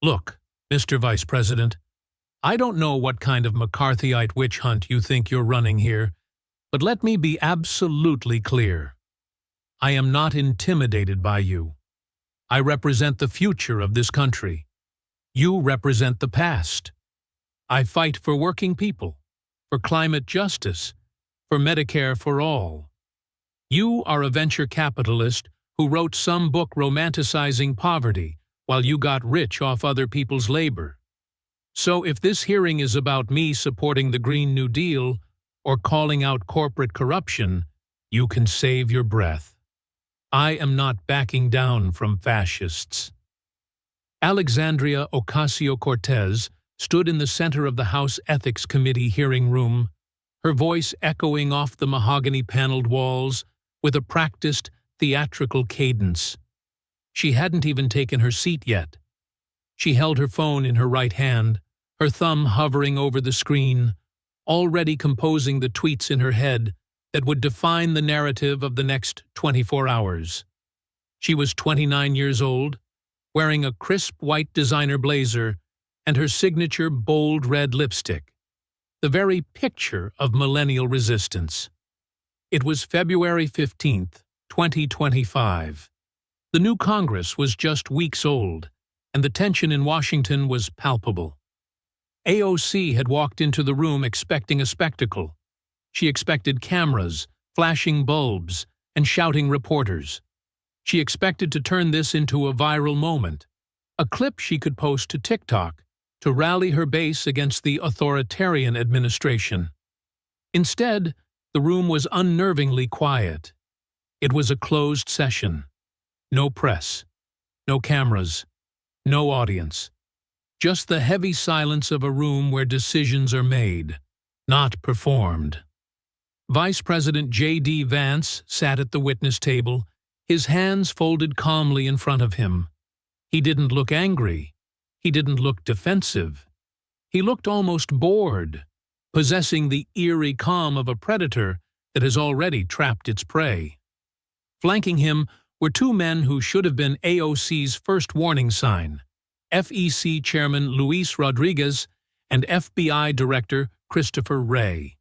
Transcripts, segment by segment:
Look, Mr. Vice President, I don't know what kind of McCarthyite witch hunt you think you're running here, but let me be absolutely clear. I am not intimidated by you. I represent the future of this country. You represent the past. I fight for working people, for climate justice, for Medicare for all. You are a venture capitalist who wrote some book romanticizing poverty while you got rich off other people's labor. So if this hearing is about me supporting the Green New Deal or calling out corporate corruption, you can save your breath. I am not backing down from fascists. Alexandria Ocasio-Cortez stood in the center of the House Ethics Committee hearing room, her voice echoing off the mahogany-paneled walls with a practiced, theatrical cadence. She hadn't even taken her seat yet. She held her phone in her right hand, her thumb hovering over the screen, already composing the tweets in her head that would define the narrative of the next 24 hours. She was 29 years old, wearing a crisp white designer blazer and her signature bold red lipstick, the very picture of millennial resistance. It was February 15th, 2025. The new Congress was just weeks old, and the tension in Washington was palpable. AOC had walked into the room expecting a spectacle. She expected cameras, flashing bulbs, and shouting reporters. She expected to turn this into a viral moment, a clip she could post to TikTok to rally her base against the authoritarian administration. Instead, the room was unnervingly quiet. It was a closed session. No press, no cameras, no audience. Just the heavy silence of a room where decisions are made, not performed. Vice President JD Vance sat at the witness table, his hands folded calmly in front of him. He didn't look angry. He didn't look defensive. He looked almost bored, possessing the eerie calm of a predator that has already trapped its prey. Flanking him were two men who should have been AOC's first warning sign, FEC Chairman Luis Rodriguez and FBI Director Christopher Wray.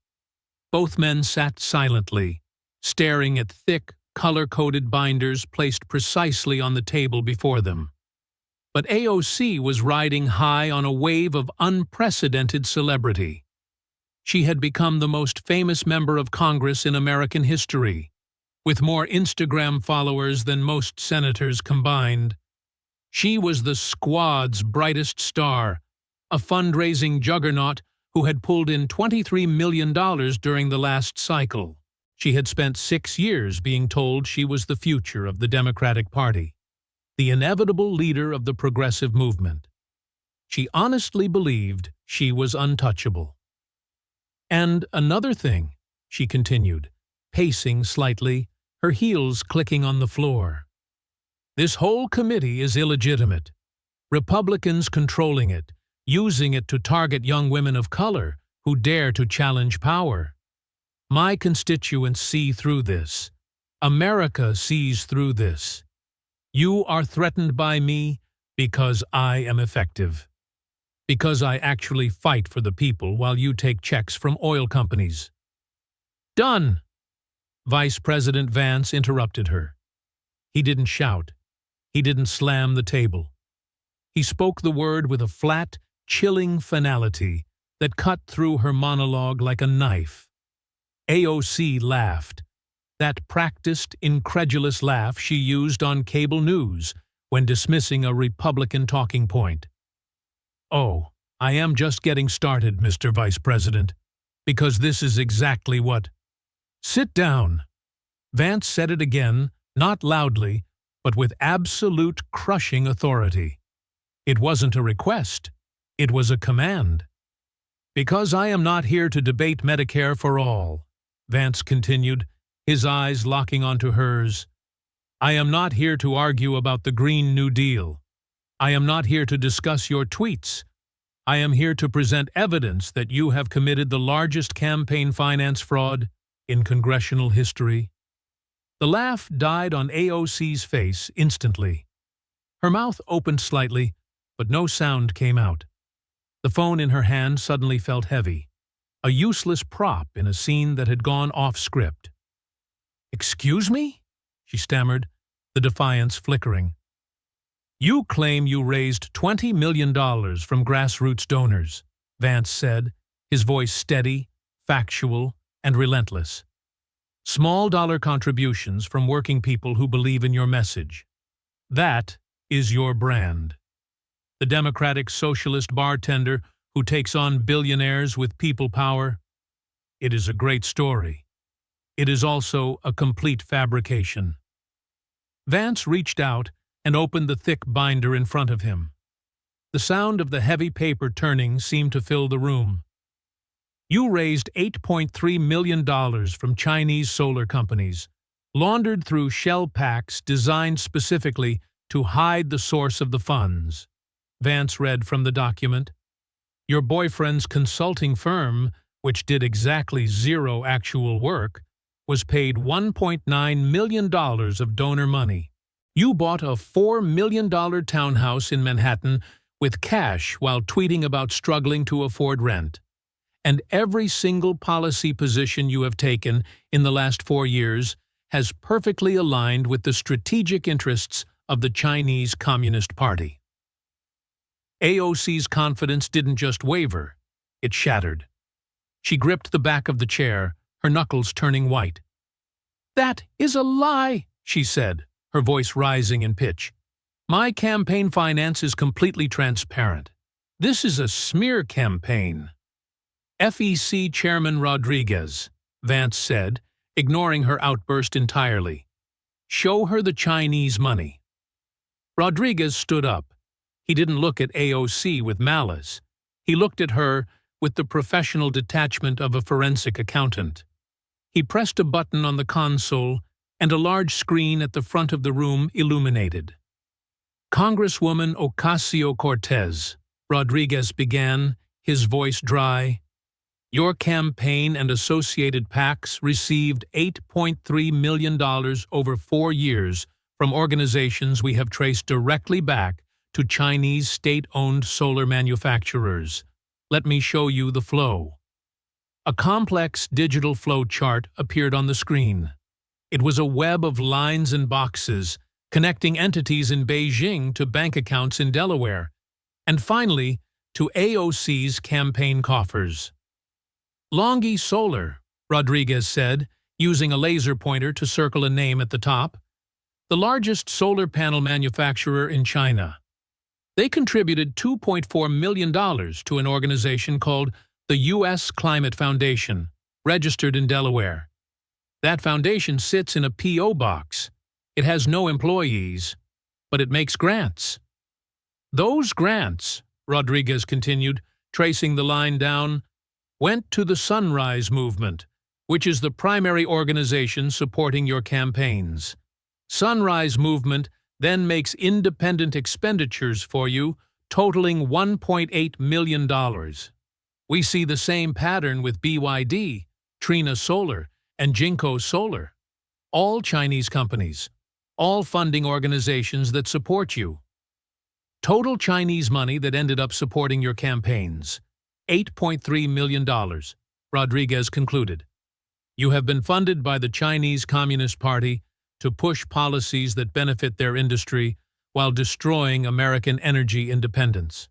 Both men sat silently, staring at thick, color-coded binders placed precisely on the table before them. But AOC was riding high on a wave of unprecedented celebrity. She had become the most famous member of Congress in American history, with more Instagram followers than most senators combined. She was the squad's brightest star, a fundraising juggernaut who had pulled in $23 million during the last cycle. She had spent 6 years being told she was the future of the Democratic Party, the inevitable leader of the progressive movement. She honestly believed she was untouchable. And another thing, she continued, pacing slightly, her heels clicking on the floor. This whole committee is illegitimate. Republicans controlling it, using it to target young women of color who dare to challenge power. My constituents see through this. America sees through this. You are threatened by me because I am effective. Because I actually fight for the people while you take checks from oil companies. Done! Vice President Vance interrupted her. He didn't shout. He didn't slam the table. He spoke the word with a flat, chilling finality that cut through her monologue like a knife. AOC laughed, that practiced, incredulous laugh she used on cable news when dismissing a Republican talking point. Oh, I am just getting started, Mr. Vice President, because this is exactly what... Sit down. Vance said it again, not loudly, but with absolute crushing authority. It wasn't a request. It was a command. Because I am not here to debate Medicare for all, Vance continued, his eyes locking onto hers. I am not here to argue about the Green New Deal. I am not here to discuss your tweets. I am here to present evidence that you have committed the largest campaign finance fraud in congressional history. The laugh died on AOC's face instantly. Her mouth opened slightly, but no sound came out. The phone in her hand suddenly felt heavy, a useless prop in a scene that had gone off script. "Excuse me?" she stammered, the defiance flickering. "You claim you raised $20 million from grassroots donors," Vance said, his voice steady, factual, and relentless. "Small-dollar contributions from working people who believe in your message. That is your brand. The democratic socialist bartender who takes on billionaires with people power. It is a great story. It is also a complete fabrication." Vance reached out and opened the thick binder in front of him. The sound of the heavy paper turning seemed to fill the room. "You raised $8.3 million from Chinese solar companies, laundered through shell packs designed specifically to hide the source of the funds," Vance read from the document. "Your boyfriend's consulting firm, which did exactly zero actual work, was paid $1.9 million of donor money. You bought a $4 million townhouse in Manhattan with cash while tweeting about struggling to afford rent. And every single policy position you have taken in the last 4 years has perfectly aligned with the strategic interests of the Chinese Communist Party." AOC's confidence didn't just waver, it shattered. She gripped the back of the chair, her knuckles turning white. "That is a lie," she said, her voice rising in pitch. "My campaign finance is completely transparent. This is a smear campaign." "FEC Chairman Rodriguez," Vance said, ignoring her outburst entirely. "Show her the Chinese money." Rodriguez stood up. He didn't look at AOC with malice. He looked at her with the professional detachment of a forensic accountant. He pressed a button on the console, and a large screen at the front of the room illuminated. "Congresswoman Ocasio-Cortez," Rodriguez began, his voice dry, "your campaign and associated PACs received $8.3 million over 4 years from organizations we have traced directly back to Chinese state-owned solar manufacturers. Let me show you the flow." A complex digital flow chart appeared on the screen. It was a web of lines and boxes, connecting entities in Beijing to bank accounts in Delaware, and finally to AOC's campaign coffers. "Longi Solar," Rodriguez said, using a laser pointer to circle a name at the top. "The largest solar panel manufacturer in China. They contributed $2.4 million to an organization called the U.S. Climate Foundation, registered in Delaware. That foundation sits in a P.O. box. It has no employees, but it makes grants. Those grants," Rodriguez continued, tracing the line down, "went to the Sunrise Movement, which is the primary organization supporting your campaigns. Sunrise Movement then makes independent expenditures for you, totaling $1.8 million. We see the same pattern with BYD, Trina Solar, and Jinko Solar. All Chinese companies, all funding organizations that support you. Total Chinese money that ended up supporting your campaigns, $8.3 million, Rodriguez concluded. You have been funded by the Chinese Communist Party to push policies that benefit their industry while destroying American energy independence."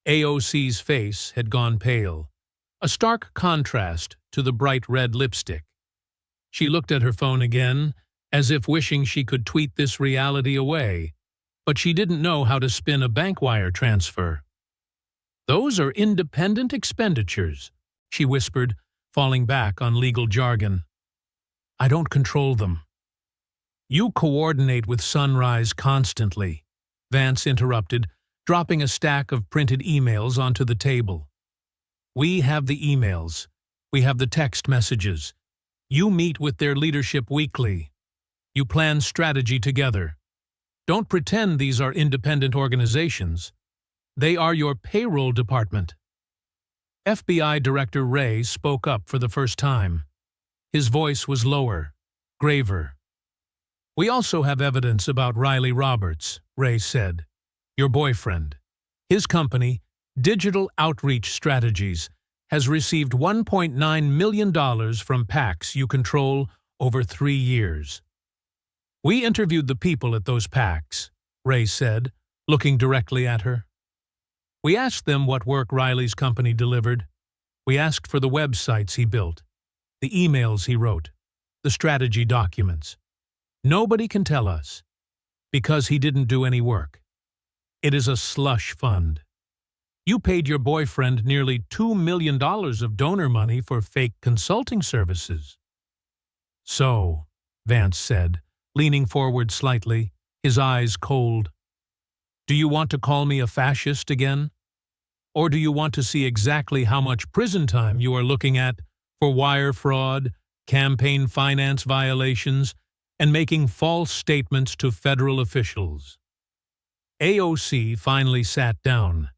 AOC's face had gone pale, a stark contrast to the bright red lipstick. She looked at her phone again, as if wishing she could tweet this reality away, but she didn't know how to spin a bank wire transfer. "Those are independent expenditures," she whispered, falling back on legal jargon. "I don't control them." "You coordinate with Sunrise constantly," Vance interrupted, dropping a stack of printed emails onto the table. "We have the emails. We have the text messages. You meet with their leadership weekly. You plan strategy together. Don't pretend these are independent organizations. They are your payroll department." FBI Director Wray spoke up for the first time. His voice was lower, graver. "We also have evidence about Riley Roberts," Wray said. Your boyfriend. His company, Digital Outreach Strategies, has received $1.9 million from PACs you control over 3 years. We interviewed the people at those PACs, Ray said, looking directly at her. We asked them what work Riley's company delivered. We asked for the websites he built, the emails he wrote, the strategy documents. Nobody can tell us, because he didn't do any work. It is a slush fund. You paid your boyfriend nearly $2 million of donor money for fake consulting services. So, Vance said, leaning forward slightly, his eyes cold. Do you want to call me a fascist again? Or do you want to see exactly how much prison time you are looking at for wire fraud, campaign finance violations, and making false statements to federal officials? AOC finally sat down.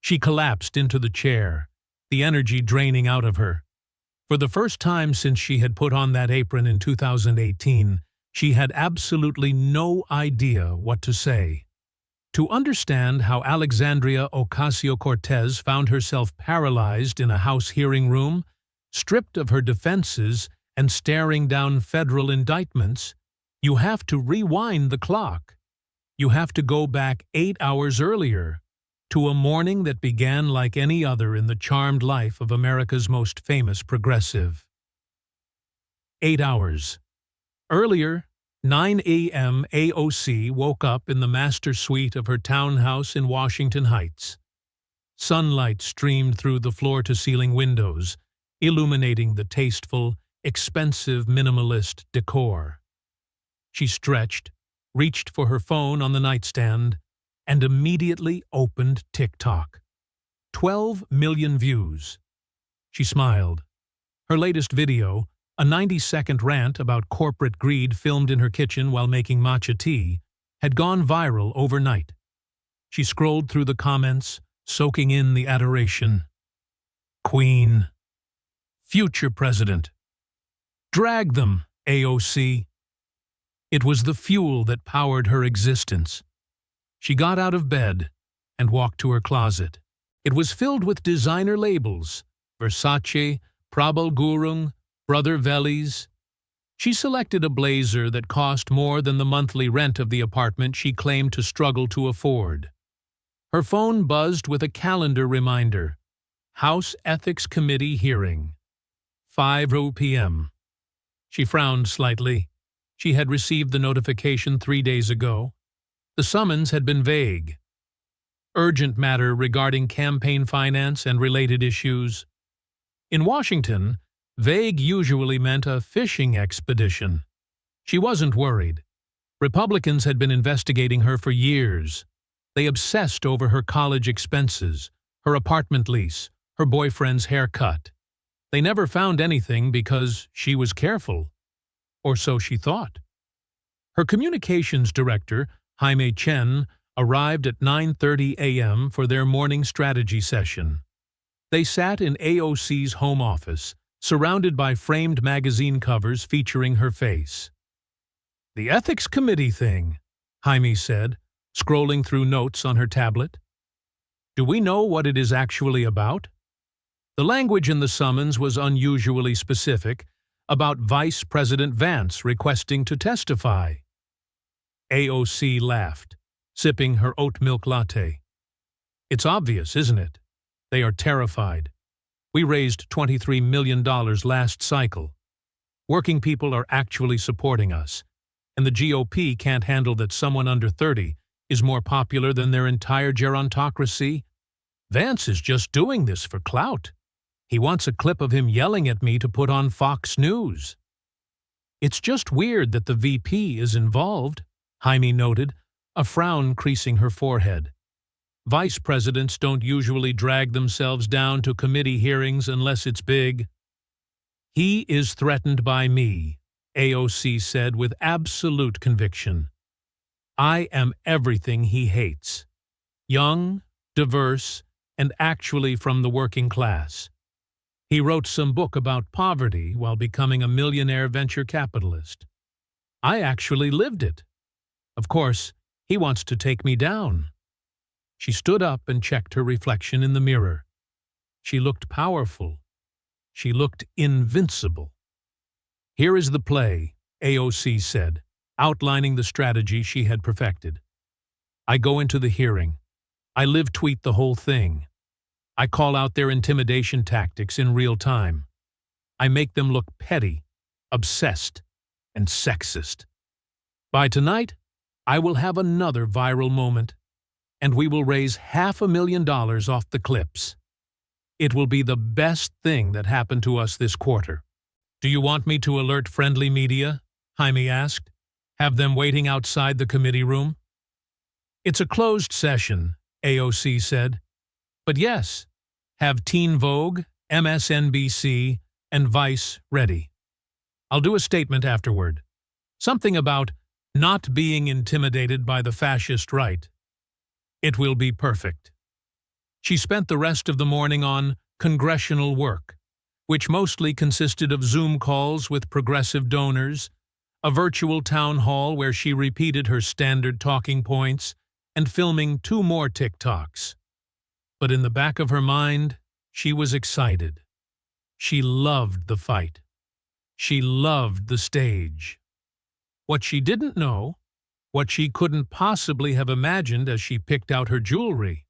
She collapsed into the chair, the energy draining out of her. For the first time since she had put on that apron in 2018, she had absolutely no idea what to say. To understand how Alexandria Ocasio-Cortez found herself paralyzed in a House hearing room, stripped of her defenses and staring down federal indictments, you have to rewind the clock. You have to go back 8 hours earlier, to a morning that began like any other in the charmed life of America's most famous progressive. 8 hours. Earlier, 9 a.m. AOC woke up in the master suite of her townhouse in Washington Heights. Sunlight streamed through the floor-to-ceiling windows, illuminating the tasteful, expensive minimalist decor. She stretched, reached for her phone on the nightstand, and immediately opened TikTok. 12 million views. She smiled. Her latest video, a 90-second rant about corporate greed filmed in her kitchen while making matcha tea, had gone viral overnight. She scrolled through the comments, soaking in the adoration. Queen. Future president. Drag them, AOC. It was the fuel that powered her existence. She got out of bed and walked to her closet. It was filled with designer labels, Versace, Prabal Gurung, Brother Vellies. She selected a blazer that cost more than the monthly rent of the apartment she claimed to struggle to afford. Her phone buzzed with a calendar reminder. House Ethics Committee hearing. 5 p.m. She frowned slightly. She had received the notification 3 days ago. The summons had been vague. Urgent matter regarding campaign finance and related issues. In Washington, vague usually meant a fishing expedition. She wasn't worried. Republicans had been investigating her for years. They obsessed over her college expenses, her apartment lease, her boyfriend's haircut. They never found anything because she was careful. Or so she thought. Her communications director, Jaime Chen, arrived at 9:30 a.m. for their morning strategy session. They sat in AOC's home office, surrounded by framed magazine covers featuring her face. The Ethics Committee thing, Jaime said, scrolling through notes on her tablet. Do we know what it is actually about? The language in the summons was unusually specific, about Vice President Vance requesting to testify. AOC laughed, sipping her oat milk latte. It's obvious, isn't it? They are terrified. We raised $23 million last cycle. Working people are actually supporting us, and the GOP can't handle that someone under 30 is more popular than their entire gerontocracy. Vance is just doing this for clout. He wants a clip of him yelling at me to put on Fox News. It's just weird that the VP is involved, Jaime noted, a frown creasing her forehead. Vice presidents don't usually drag themselves down to committee hearings unless it's big. He is threatened by me, AOC said with absolute conviction. I am everything he hates. Young, diverse, and actually from the working class. He wrote some book about poverty while becoming a millionaire venture capitalist. I actually lived it. Of course, he wants to take me down. She stood up and checked her reflection in the mirror. She looked powerful. She looked invincible. "Here is the play," AOC said, outlining the strategy she had perfected. "I go into the hearing. I live tweet the whole thing. I call out their intimidation tactics in real time. I make them look petty, obsessed, and sexist. By tonight, I will have another viral moment, and we will raise $500,000 off the clips. It will be the best thing that happened to us this quarter." "Do you want me to alert friendly media?" Jaime asked. "Have them waiting outside the committee room?" "It's a closed session," AOC said. "But yes, have Teen Vogue, MSNBC, and Vice ready. I'll do a statement afterward. Something about not being intimidated by the fascist right. It will be perfect." She spent the rest of the morning on congressional work, which mostly consisted of Zoom calls with progressive donors, a virtual town hall where she repeated her standard talking points, and filming 2 more TikToks. But in the back of her mind, she was excited. She loved the fight. She loved the stage. What she didn't know, what she couldn't possibly have imagined as she picked out her jewelry,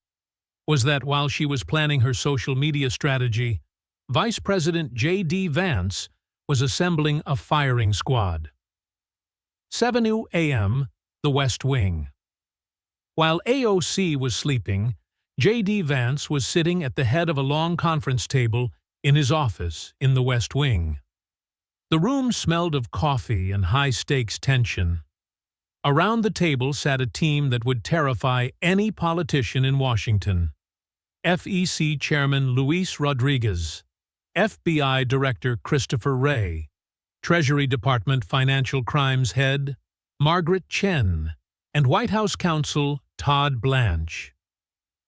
was that while she was planning her social media strategy, Vice President JD Vance was assembling a firing squad. 7 a.m., the West Wing. While AOC was sleeping, JD Vance was sitting at the head of a long conference table in his office in the West Wing. The room smelled of coffee and high-stakes tension. Around the table sat a team that would terrify any politician in Washington. FEC Chairman Luis Rodriguez, FBI Director Christopher Wray, Treasury Department Financial Crimes Head Margaret Chen, and White House Counsel Todd Blanche.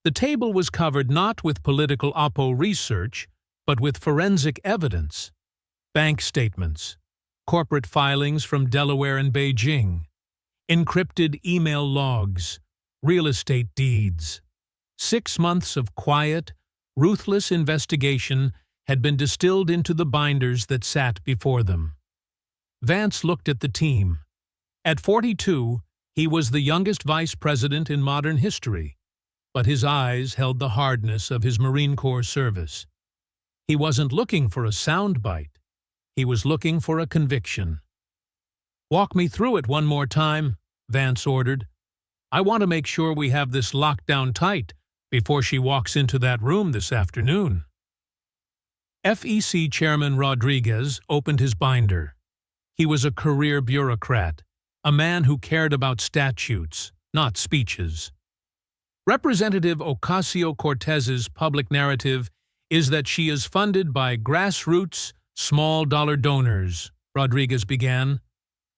The table was covered not with political oppo research, but with forensic evidence, bank statements, corporate filings from Delaware and Beijing, encrypted email logs, real estate deeds. 6 months of quiet, ruthless investigation had been distilled into the binders that sat before them. Vance looked at the team. At 42, he was the youngest vice president in modern history, but his eyes held the hardness of his Marine Corps service. He wasn't looking for a soundbite. He was looking for a conviction. "Walk me through it one more time," Vance ordered. "I want to make sure we have this locked down tight before she walks into that room this afternoon." FEC Chairman Rodriguez opened his binder. He was a career bureaucrat, a man who cared about statutes, not speeches. Representative Ocasio-Cortez's public narrative is that she is funded by grassroots, small-dollar donors, Rodriguez began.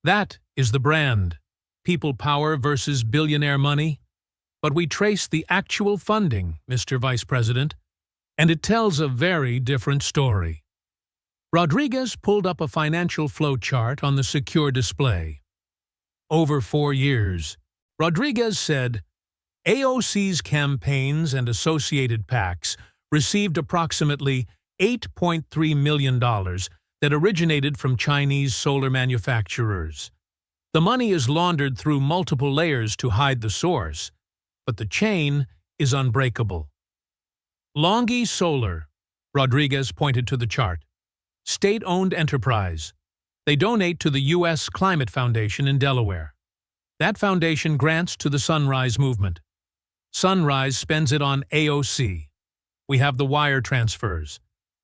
That is the brand, people power versus billionaire money. But we trace the actual funding, Mr. Vice President, and it tells a very different story. Rodriguez pulled up a financial flow chart on the secure display. Over 4 years, Rodriguez said, AOC's campaigns and associated PACs received approximately $8.3 million that originated from Chinese solar manufacturers. The money is laundered through multiple layers to hide the source, but the chain is unbreakable. Longi Solar, Rodriguez pointed to the chart. State-owned enterprise. They donate to the U.S. Climate Foundation in Delaware. That foundation grants to the Sunrise Movement. Sunrise spends it on AOC. We have the wire transfers.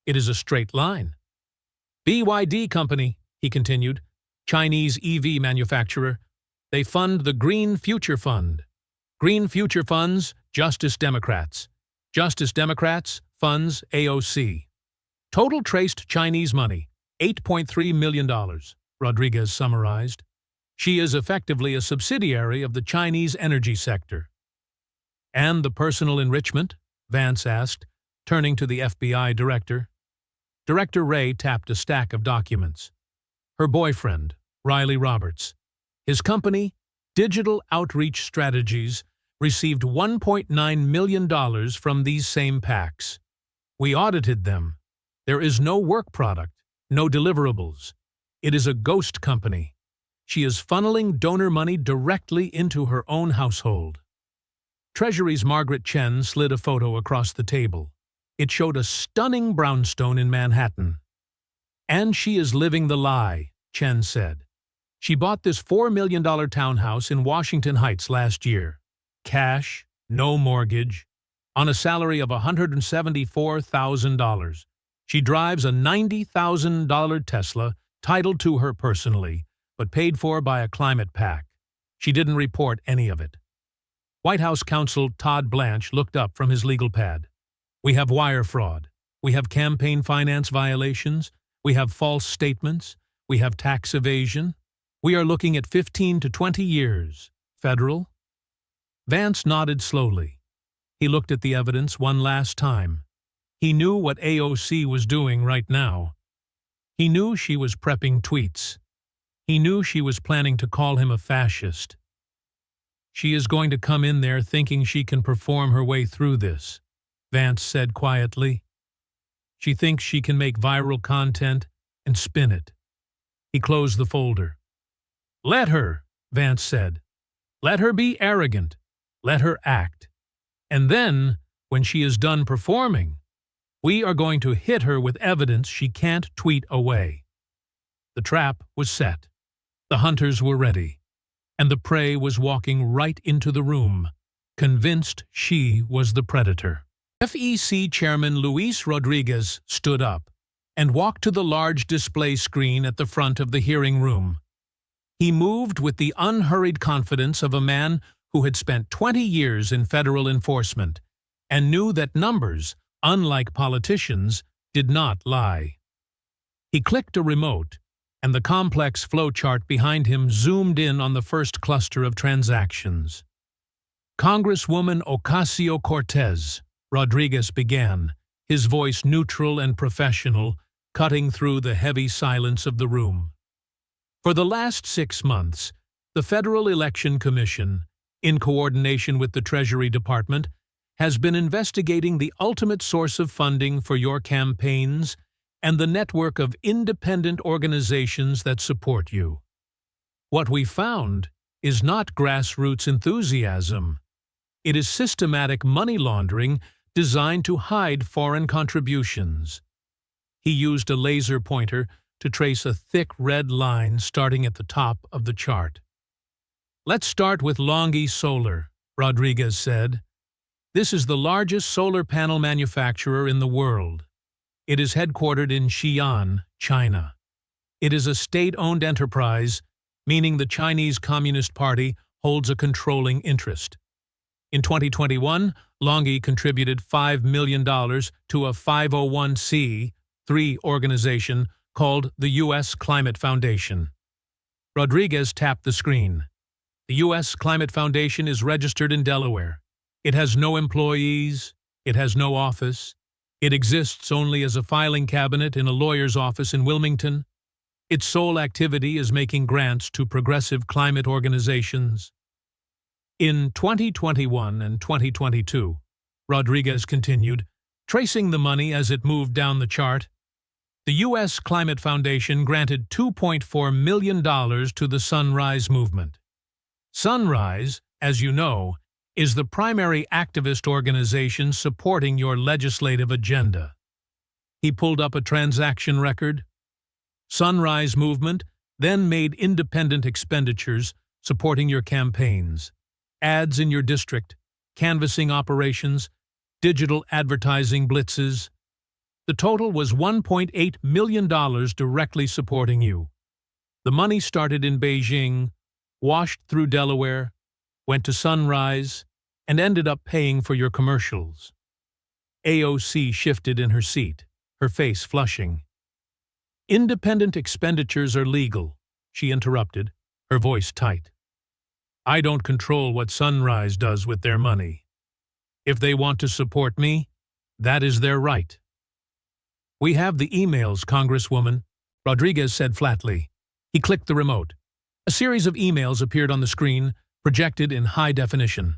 It is a straight line. BYD Company, he continued, Chinese EV manufacturer. They fund the Green Future Fund. Green Future funds Justice Democrats. Justice Democrats funds AOC. Total traced Chinese money, $8.3 million, Rodriguez summarized. She is effectively a subsidiary of the Chinese energy sector. And the personal enrichment? Vance asked, turning to the FBI director. Director Wray tapped a stack of documents. Her boyfriend, Riley Roberts. His company, Digital Outreach Strategies, received $1.9 million from these same PACs. We audited them. There is no work product, no deliverables. It is a ghost company. She is funneling donor money directly into her own household. Treasury's Margaret Chen slid a photo across the table. It showed a stunning brownstone in Manhattan. And she is living the lie, Chen said. She bought this $4 million townhouse in Washington Heights last year. Cash, no mortgage, on a salary of $174,000. She drives a $90,000 Tesla, titled to her personally, but paid for by a climate PAC. She didn't report any of it. White House counsel Todd Blanche looked up from his legal pad. We have wire fraud. We have campaign finance violations. We have false statements. We have tax evasion. We are looking at 15 to 20 years. Federal? Vance nodded slowly. He looked at the evidence one last time. He knew what AOC was doing right now. He knew she was prepping tweets. He knew she was planning to call him a fascist. She is going to come in there thinking she can perform her way through this, Vance said quietly. She thinks she can make viral content and spin it. He closed the folder. Let her, Vance said. Let her be arrogant. Let her act. And then, when she is done performing, we are going to hit her with evidence she can't tweet away. The trap was set. The hunters were ready. And the prey was walking right into the room, convinced she was the predator. FEC Chairman Luis Rodriguez stood up and walked to the large display screen at the front of the hearing room. He moved with the unhurried confidence of a man who had spent 20 years in federal enforcement and knew that numbers, unlike politicians, did not lie. He clicked a remote, and the complex flowchart behind him zoomed in on the first cluster of transactions. Congresswoman Ocasio-Cortez, Rodriguez began, his voice neutral and professional, cutting through the heavy silence of the room. For the last 6 months, the Federal Election Commission, in coordination with the Treasury Department, has been investigating the ultimate source of funding for your campaigns and the network of independent organizations that support you. What we found is not grassroots enthusiasm. It is systematic money laundering designed to hide foreign contributions. He used a laser pointer to trace a thick red line starting at the top of the chart. Let's start with LONGi Solar, Rodriguez said. This is the largest solar panel manufacturer in the world. It is headquartered in Xi'an, China. It is a state-owned enterprise, meaning the Chinese Communist Party holds a controlling interest. In 2021, LONGi contributed $5 million to a 501c3 organization called the U.S. Climate Foundation. Rodriguez tapped the screen. The U.S. Climate Foundation is registered in Delaware. It has no employees. It has no office. It exists only as a filing cabinet in a lawyer's office in Wilmington. Its sole activity is making grants to progressive climate organizations. In 2021 and 2022, Rodriguez continued, tracing the money as it moved down the chart. The U.S. Climate Foundation granted $2.4 million to the Sunrise Movement. Sunrise, as you know, is the primary activist organization supporting your legislative agenda. He pulled up a transaction record. Sunrise Movement then made independent expenditures supporting your campaigns, ads in your district, canvassing operations, digital advertising blitzes. The total was $1.8 million directly supporting you. The money started in Beijing, washed through Delaware, went to Sunrise, and ended up paying for your commercials. AOC shifted in her seat, her face flushing. Independent expenditures are legal, she interrupted, her voice tight. I don't control what Sunrise does with their money. If they want to support me, that is their right. We have the emails, Congresswoman, Rodriguez said flatly. He clicked the remote. A series of emails appeared on the screen, projected in high definition.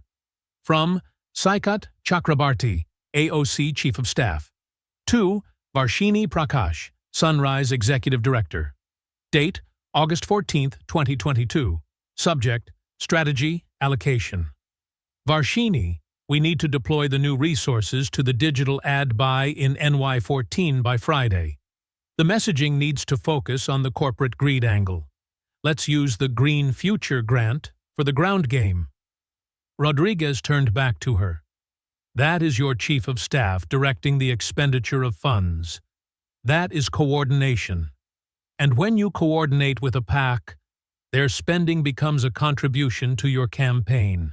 From Saikat Chakrabarti, AOC Chief of Staff. To Varshini Prakash, Sunrise Executive Director. Date, August 14, 2022. Subject, Strategy, Allocation. Varshini, we need to deploy the new resources to the digital ad buy in NY14 by Friday. The messaging needs to focus on the corporate greed angle. Let's use the Green Future grant for the ground game. Rodriguez turned back to her. That is your chief of staff directing the expenditure of funds. That is coordination. And when you coordinate with a PAC, their spending becomes a contribution to your campaign.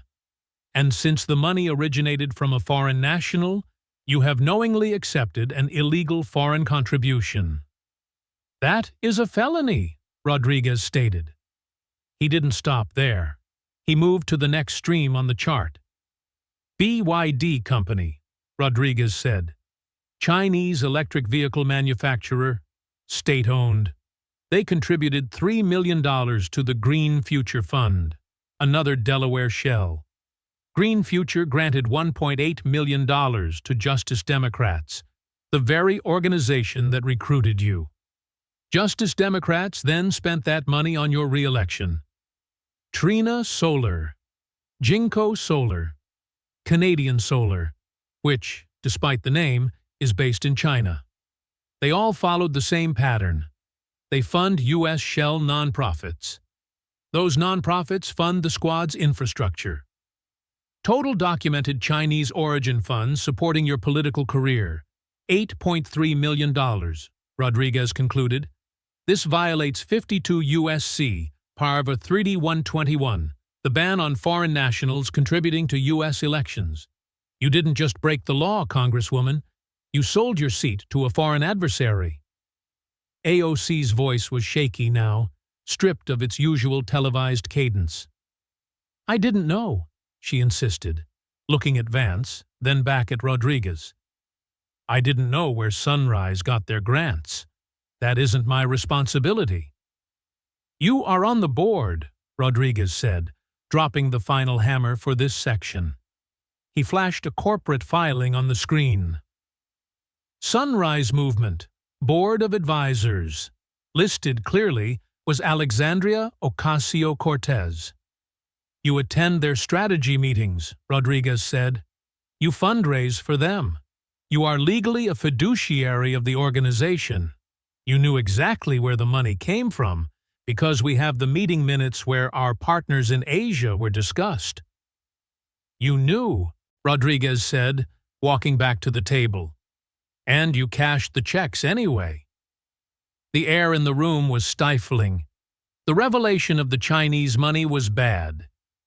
And since the money originated from a foreign national, you have knowingly accepted an illegal foreign contribution. That is a felony, Rodriguez stated. He didn't stop there. He moved to the next stream on the chart. BYD Company, Rodriguez said. Chinese electric vehicle manufacturer, state-owned. They contributed $3 million to the Green Future Fund, another Delaware shell. Green Future granted $1.8 million to Justice Democrats, the very organization that recruited you. Justice Democrats then spent that money on your re-election. Trina Solar, Jinko Solar, Canadian Solar, which, despite the name, is based in China. They all followed the same pattern. They fund U.S. shell nonprofits. Those nonprofits fund the squad's infrastructure. Total documented Chinese origin funds supporting your political career, $8.3 million, Rodriguez concluded. This violates 52 U.S.C. Parva 3D121, the ban on foreign nationals contributing to U.S. elections. You didn't just break the law, Congresswoman. You sold your seat to a foreign adversary. AOC's voice was shaky now, stripped of its usual televised cadence. I didn't know, she insisted, looking at Vance, then back at Rodriguez. I didn't know where Sunrise got their grants. That isn't my responsibility. You are on the board, Rodriguez said, dropping the final hammer for this section. He flashed a corporate filing on the screen. Sunrise Movement, Board of Advisors. Listed clearly was Alexandria Ocasio-Cortez. You attend their strategy meetings, Rodriguez said. You fundraise for them. You are legally a fiduciary of the organization. You knew exactly where the money came from, because we have the meeting minutes where our partners in Asia were discussed. You knew, Rodriguez said, walking back to the table. And you cashed the checks anyway. The air in the room was stifling. The revelation of the Chinese money was bad.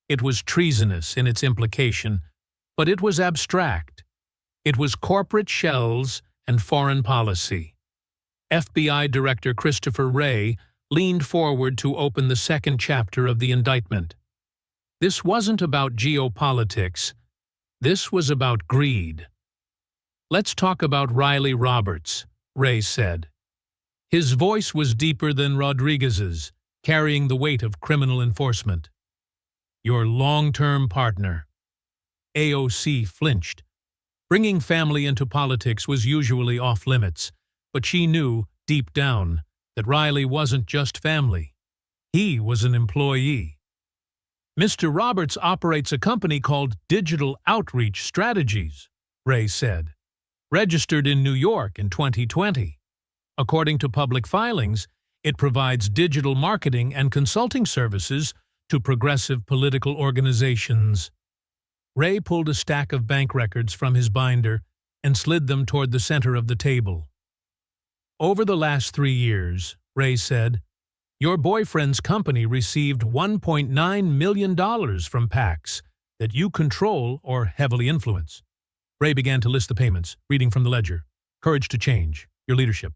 It was treasonous in its implication, but it was abstract. It was corporate shells and foreign policy. FBI Director Christopher Wray leaned forward to open the second chapter of the indictment. This wasn't about geopolitics. This was about greed. Let's talk about Riley Roberts, Wray said. His voice was deeper than Rodriguez's, carrying the weight of criminal enforcement. Your long-term partner. AOC flinched. Bringing family into politics was usually off-limits, but she knew, deep down, that Riley wasn't just family. He was an employee. Mr. Roberts operates a company called Digital Outreach Strategies, Wray said, registered in New York in 2020. According to public filings, it provides digital marketing and consulting services to progressive political organizations. Wray pulled a stack of bank records from his binder and slid them toward the center of the table. Over the last 3 years, Wray said, your boyfriend's company received $1.9 million from PACs that you control or heavily influence. Wray began to list the payments, reading from the ledger. Courage to Change, your leadership.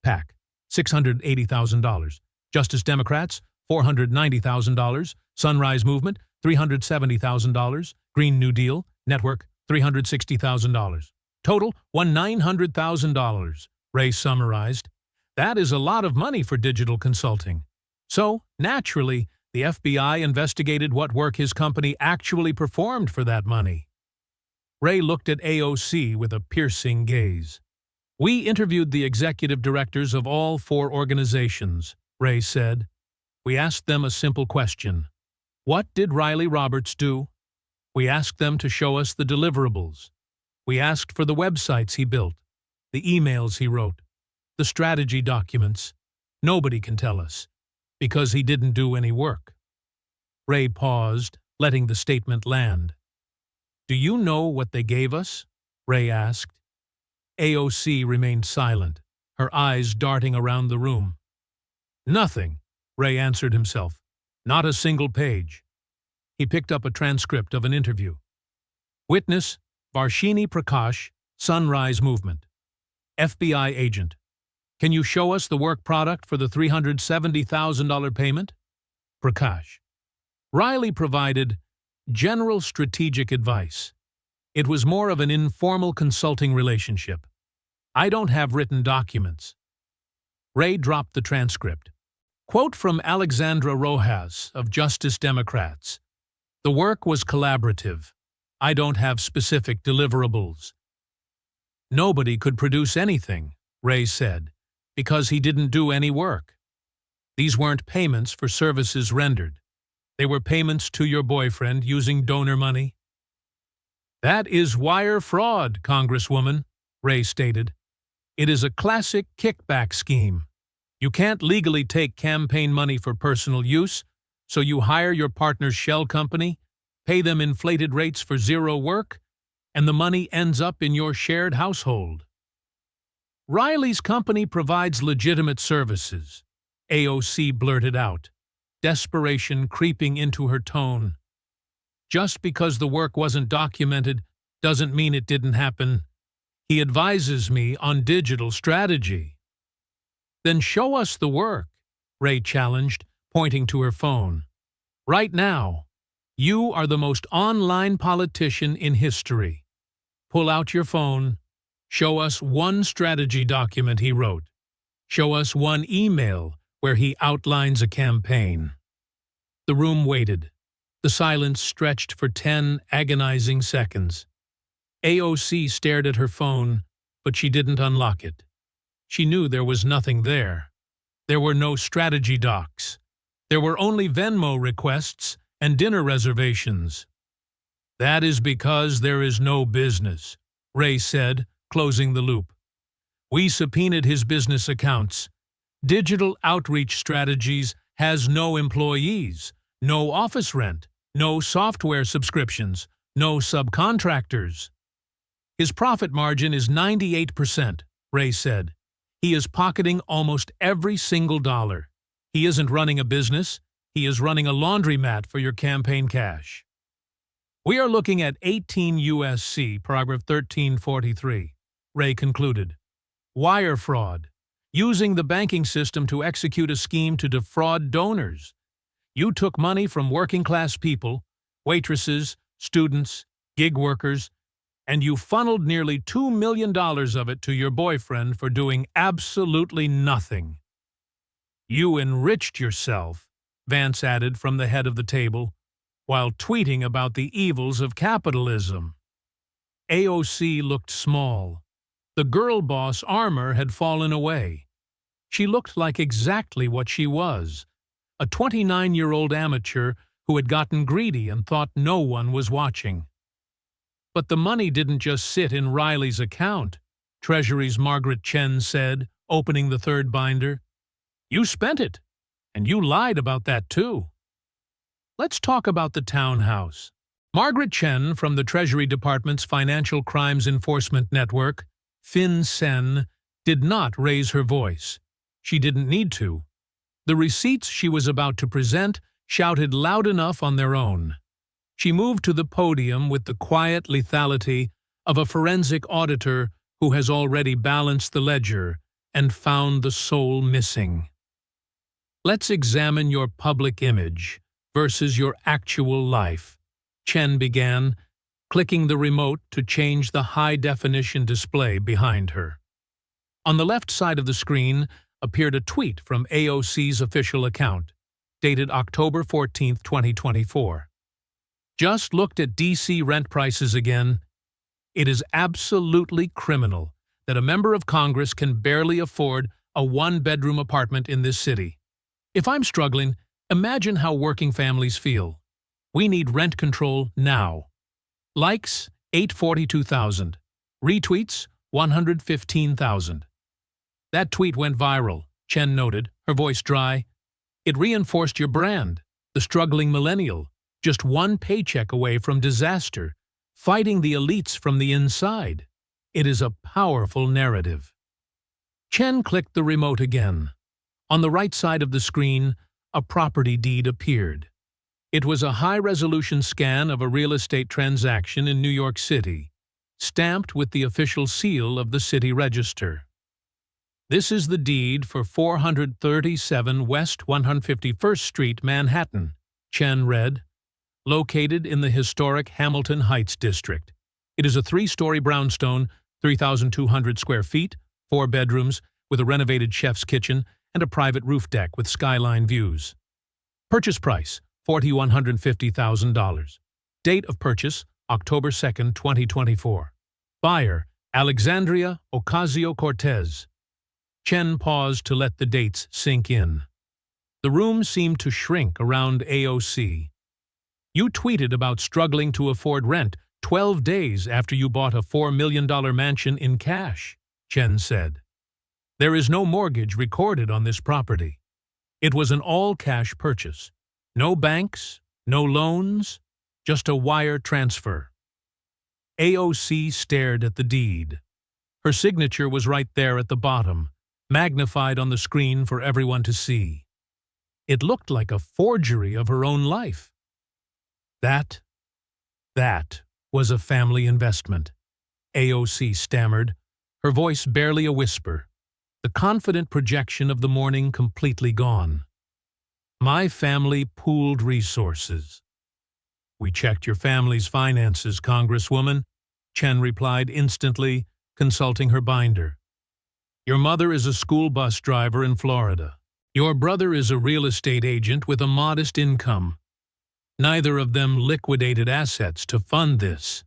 PAC, $680,000. Justice Democrats, $490,000. Sunrise Movement, $370,000. Green New Deal Network, $360,000. Total, $900,000. Wray summarized. That is a lot of money for digital consulting. So, naturally, the FBI investigated what work his company actually performed for that money. Ray looked at AOC with a piercing gaze. "We interviewed the executive directors of all 4 organizations," Ray said. "We asked them a simple question. What did Riley Roberts do? We asked them to show us the deliverables. We asked for the websites he built, the emails he wrote, the strategy documents. Nobody can tell us, because he didn't do any work." Ray paused, letting the statement land. "Do you know what they gave us?" Ray asked. AOC remained silent, her eyes darting around the room. "Nothing," Ray answered himself. "Not a single page." He picked up a transcript of an interview. Witness, Varshini Prakash, Sunrise Movement. FBI agent. "Can you show us the work product for the $370,000 payment?" Prakash. Riley provided general strategic advice. It was more of an informal consulting relationship. "I don't have written documents." Ray dropped the transcript. Quote from Alexandria Rojas of Justice Democrats. "The work was collaborative. I don't have specific deliverables." "Nobody could produce anything," Ray said, "because he didn't do any work. These weren't payments for services rendered. They were payments to your boyfriend using donor money." "That is wire fraud, Congresswoman," Ray stated. "It is a classic kickback scheme. You can't legally take campaign money for personal use, so you hire your partner's shell company, pay them inflated rates for zero work, and the money ends up in your shared household." "Riley's company provides legitimate services," AOC blurted out, desperation creeping into her tone. "Just because the work wasn't documented doesn't mean it didn't happen. He advises me on digital strategy." "Then show us the work," Ray challenged, pointing to her phone. "Right now. You are the most online politician in history. Pull out your phone. Show us one strategy document he wrote. Show us one email where he outlines a campaign." The room waited. The silence stretched for 10 agonizing seconds. AOC stared at her phone, but she didn't unlock it. She knew there was nothing there. There were no strategy docs. There were only Venmo requests and dinner reservations. "That is because there is no business," Ray said, closing the loop. "We subpoenaed his business accounts. Digital Outreach Strategies has no employees, no office rent, no software subscriptions, no subcontractors. His profit margin is 98%, Ray said. He is pocketing almost every single dollar. He isn't running a business. He is running a laundromat for your campaign cash." "We are looking at 18 U.S.C. paragraph 1343, Ray concluded. "Wire fraud. Using the banking system to execute a scheme to defraud donors. You took money from working-class people, waitresses, students, gig workers, and you funneled nearly $2 million of it to your boyfriend for doing absolutely nothing. You enriched yourself," Vance added from the head of the table, "while tweeting about the evils of capitalism." AOC looked small. The girl boss armor had fallen away. She looked like exactly what she was, a 29-year-old amateur who had gotten greedy and thought no one was watching. "But the money didn't just sit in Riley's account," Treasury's Margaret Chen said, opening the third binder. "You spent it, and you lied about that too." "Let's talk about the townhouse." Margaret Chen from the Treasury Department's Financial Crimes Enforcement Network, FinCEN, did not raise her voice. She didn't need to. The receipts she was about to present shouted loud enough on their own. She moved to the podium with the quiet lethality of a forensic auditor who has already balanced the ledger and found the soul missing. "Let's examine your public image versus your actual life," Chen began, clicking the remote to change the high-definition display behind her. On the left side of the screen appeared a tweet from AOC's official account, dated October 14, 2024. "Just looked at D.C. rent prices again. It is absolutely criminal that a member of Congress can barely afford a one-bedroom apartment in this city. If I'm struggling, imagine how working families feel. We need rent control now. Likes, 842,000. Retweets, 115,000. That tweet went viral, Chen noted, her voice dry. It reinforced your brand, the struggling millennial, just one paycheck away from disaster, fighting the elites from the inside. It is a powerful narrative. Chen clicked the remote again. On the right side of the screen, a property deed appeared. It was a high-resolution scan of a real estate transaction in New York City, stamped with the official seal of the city register. This is the deed for 437 West 151st Street, Manhattan, Chen read, located in the historic Hamilton Heights district. It is a 3-story brownstone, 3,200 square feet, 4 bedrooms, with a renovated chef's kitchen and a private roof deck with skyline views. Purchase price, $4,150,000. Date of purchase, October 2, 2024. Buyer, Alexandria Ocasio-Cortez. Chen paused to let the dates sink in. The room seemed to shrink around AOC. You tweeted about struggling to afford rent 12 days after you bought a $4 million mansion in cash, Chen said. There is no mortgage recorded on this property. It was an all-cash purchase. No banks, no loans, just a wire transfer. AOC stared at the deed. Her signature was right there at the bottom, magnified on the screen for everyone to see. It looked like a forgery of her own life. That was a family investment, AOC stammered, her voice barely a whisper, the confident projection of the morning completely gone. My family pooled resources. We checked your family's finances, Congresswoman, Chen replied instantly, consulting her binder. Your mother is a school bus driver in Florida. Your brother is a real estate agent with a modest income. Neither of them liquidated assets to fund this.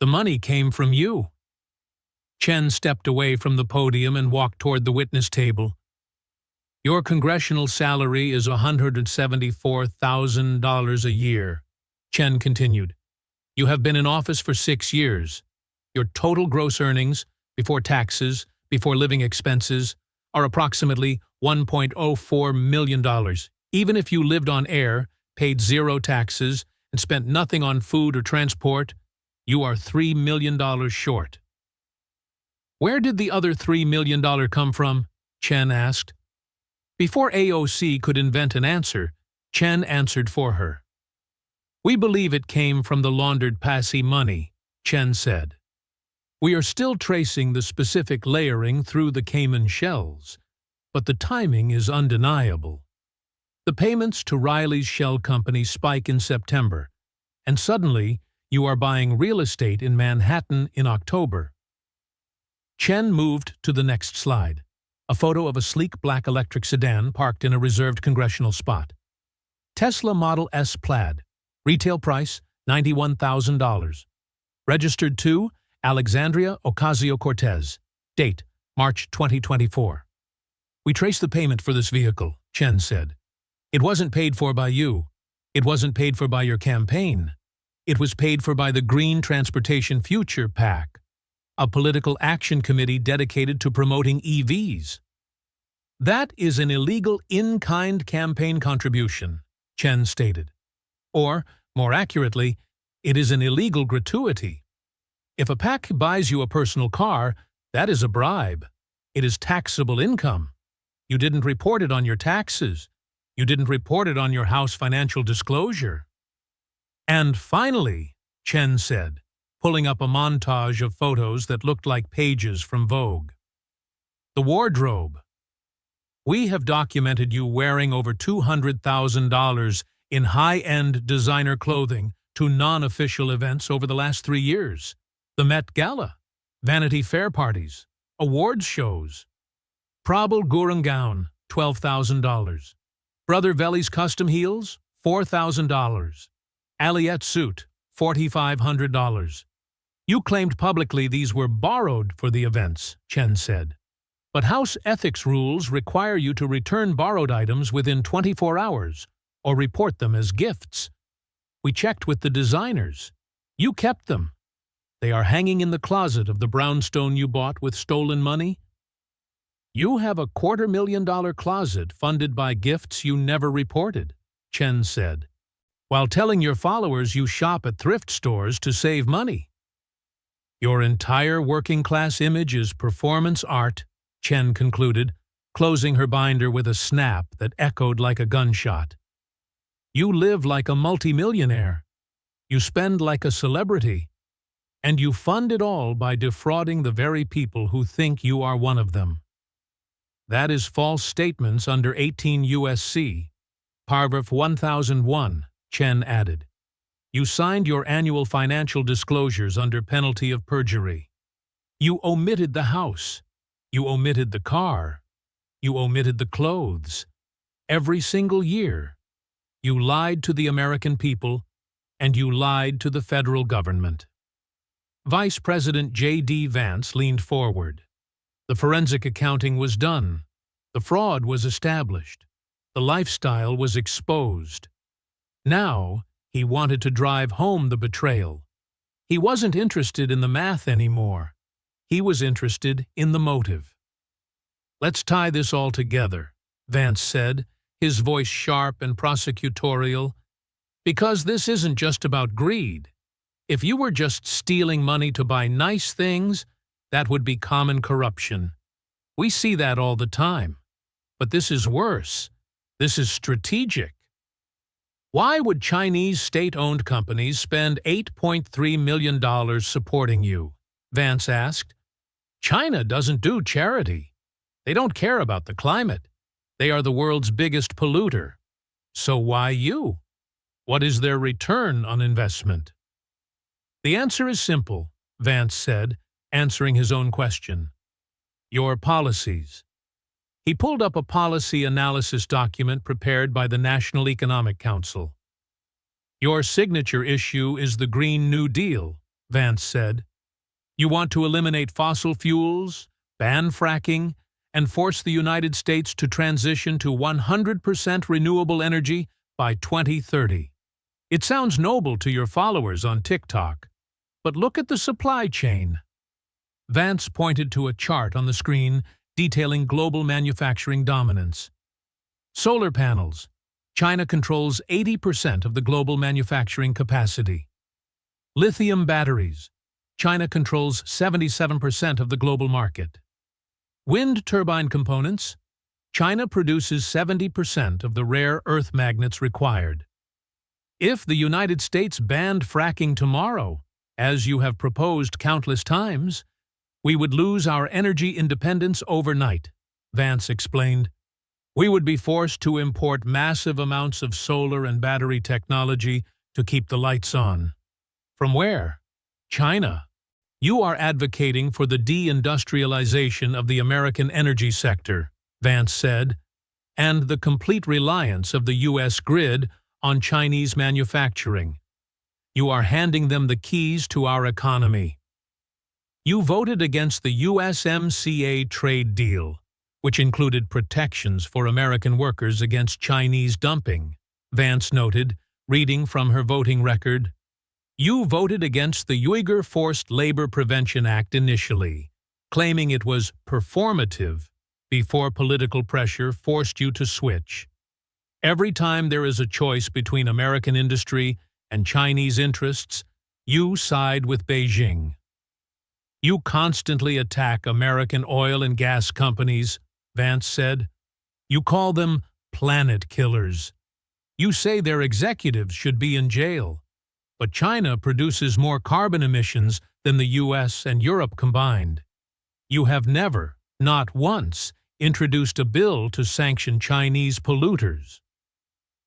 The money came from you. Chen stepped away from the podium and walked toward the witness table. Your congressional salary is $174,000 a year, Chen continued. You have been in office for 6 years. Your total gross earnings, before taxes, before living expenses, are approximately $1.04 million. Even if you lived on air, paid 0 taxes, and spent nothing on food or transport, you are $3 million short. Where did the other $3 million come from? Chen asked. Before AOC could invent an answer, Chen answered for her. We believe it came from the laundered PASI money, Chen said. We are still tracing the specific layering through the Cayman shells, but the timing is undeniable. The payments to Riley's shell company spike in September, and suddenly you are buying real estate in Manhattan in October. Chen moved to the next slide, a photo of a sleek black electric sedan parked in a reserved congressional spot. Tesla Model S Plaid, retail price $91,000. Registered to Alexandria Ocasio-Cortez, date March 2024. We traced the payment for this vehicle, Chen said. It wasn't paid for by you. It wasn't paid for by your campaign. It was paid for by the Green Transportation Future PAC, a political action committee dedicated to promoting EVs. That is an illegal in-kind campaign contribution, Chen stated. Or, more accurately, it is an illegal gratuity. If a PAC buys you a personal car, that is a bribe. It is taxable income. You didn't report it on your taxes. You didn't report it on your House financial disclosure. And finally, Chen said, pulling up a montage of photos that looked like pages from Vogue. The wardrobe. We have documented you wearing over $200,000 in high-end designer clothing to non-official events over the last 3 years. The Met Gala, Vanity Fair parties, awards shows. Prabal Gurung gown, $12,000. Brother Veli's custom heels, $4,000. Aliette suit, $4,500. You claimed publicly these were borrowed for the events, Chen said. But House ethics rules require you to return borrowed items within 24 hours or report them as gifts. We checked with the designers. You kept them. They are hanging in the closet of the brownstone you bought with stolen money. You have a $250,000 closet funded by gifts you never reported, Chen said, while telling your followers you shop at thrift stores to save money. Your entire working-class image is performance art, Chen concluded, closing her binder with a snap that echoed like a gunshot. You live like a multimillionaire. You spend like a celebrity. And you fund it all by defrauding the very people who think you are one of them. That is false statements under 18 U.S.C. Paragraph 1001, Chen added. You signed your annual financial disclosures under penalty of perjury. You omitted the house. You omitted the car. You omitted the clothes. Every single year. You lied to the American people, and you lied to the federal government. Vice President JD Vance leaned forward. The forensic accounting was done. The fraud was established. The lifestyle was exposed. Now, he wanted to drive home the betrayal. He wasn't interested in the math anymore. He was interested in the motive. Let's tie this all together, Vance said, his voice sharp and prosecutorial. Because this isn't just about greed. If you were just stealing money to buy nice things, that would be common corruption. We see that all the time. But this is worse. This is strategic. Why would Chinese state-owned companies spend $8.3 million supporting you? Vance asked. China doesn't do charity. They don't care about the climate. They are the world's biggest polluter. So why you? What is their return on investment? The answer is simple, Vance said, answering his own question. Your policies. He pulled up a policy analysis document prepared by the National Economic Council. Your signature issue is the Green New Deal, Vance said. You want to eliminate fossil fuels, ban fracking, and force the United States to transition to 100% renewable energy by 2030. It sounds noble to your followers on TikTok, but look at the supply chain. Vance pointed to a chart on the screen detailing global manufacturing dominance. Solar panels. China controls 80% of the global manufacturing capacity. Lithium batteries. China controls 77% of the global market. Wind turbine components. China produces 70% of the rare earth magnets required. If the United States banned fracking tomorrow, as you have proposed countless times, we would lose our energy independence overnight, Vance explained. We would be forced to import massive amounts of solar and battery technology to keep the lights on. From where? China. You are advocating for the deindustrialization of the American energy sector, Vance said, and the complete reliance of the U.S. grid on Chinese manufacturing. You are handing them the keys to our economy. You voted against the USMCA trade deal, which included protections for American workers against Chinese dumping, Vance noted, reading from her voting record. You voted against the Uyghur Forced Labor Prevention Act initially, claiming it was performative before political pressure forced you to switch. Every time there is a choice between American industry and Chinese interests, you side with Beijing. You constantly attack American oil and gas companies, Vance said. You call them planet killers. You say their executives should be in jail. But China produces more carbon emissions than the U.S. and Europe combined. You have never, not once, introduced a bill to sanction Chinese polluters.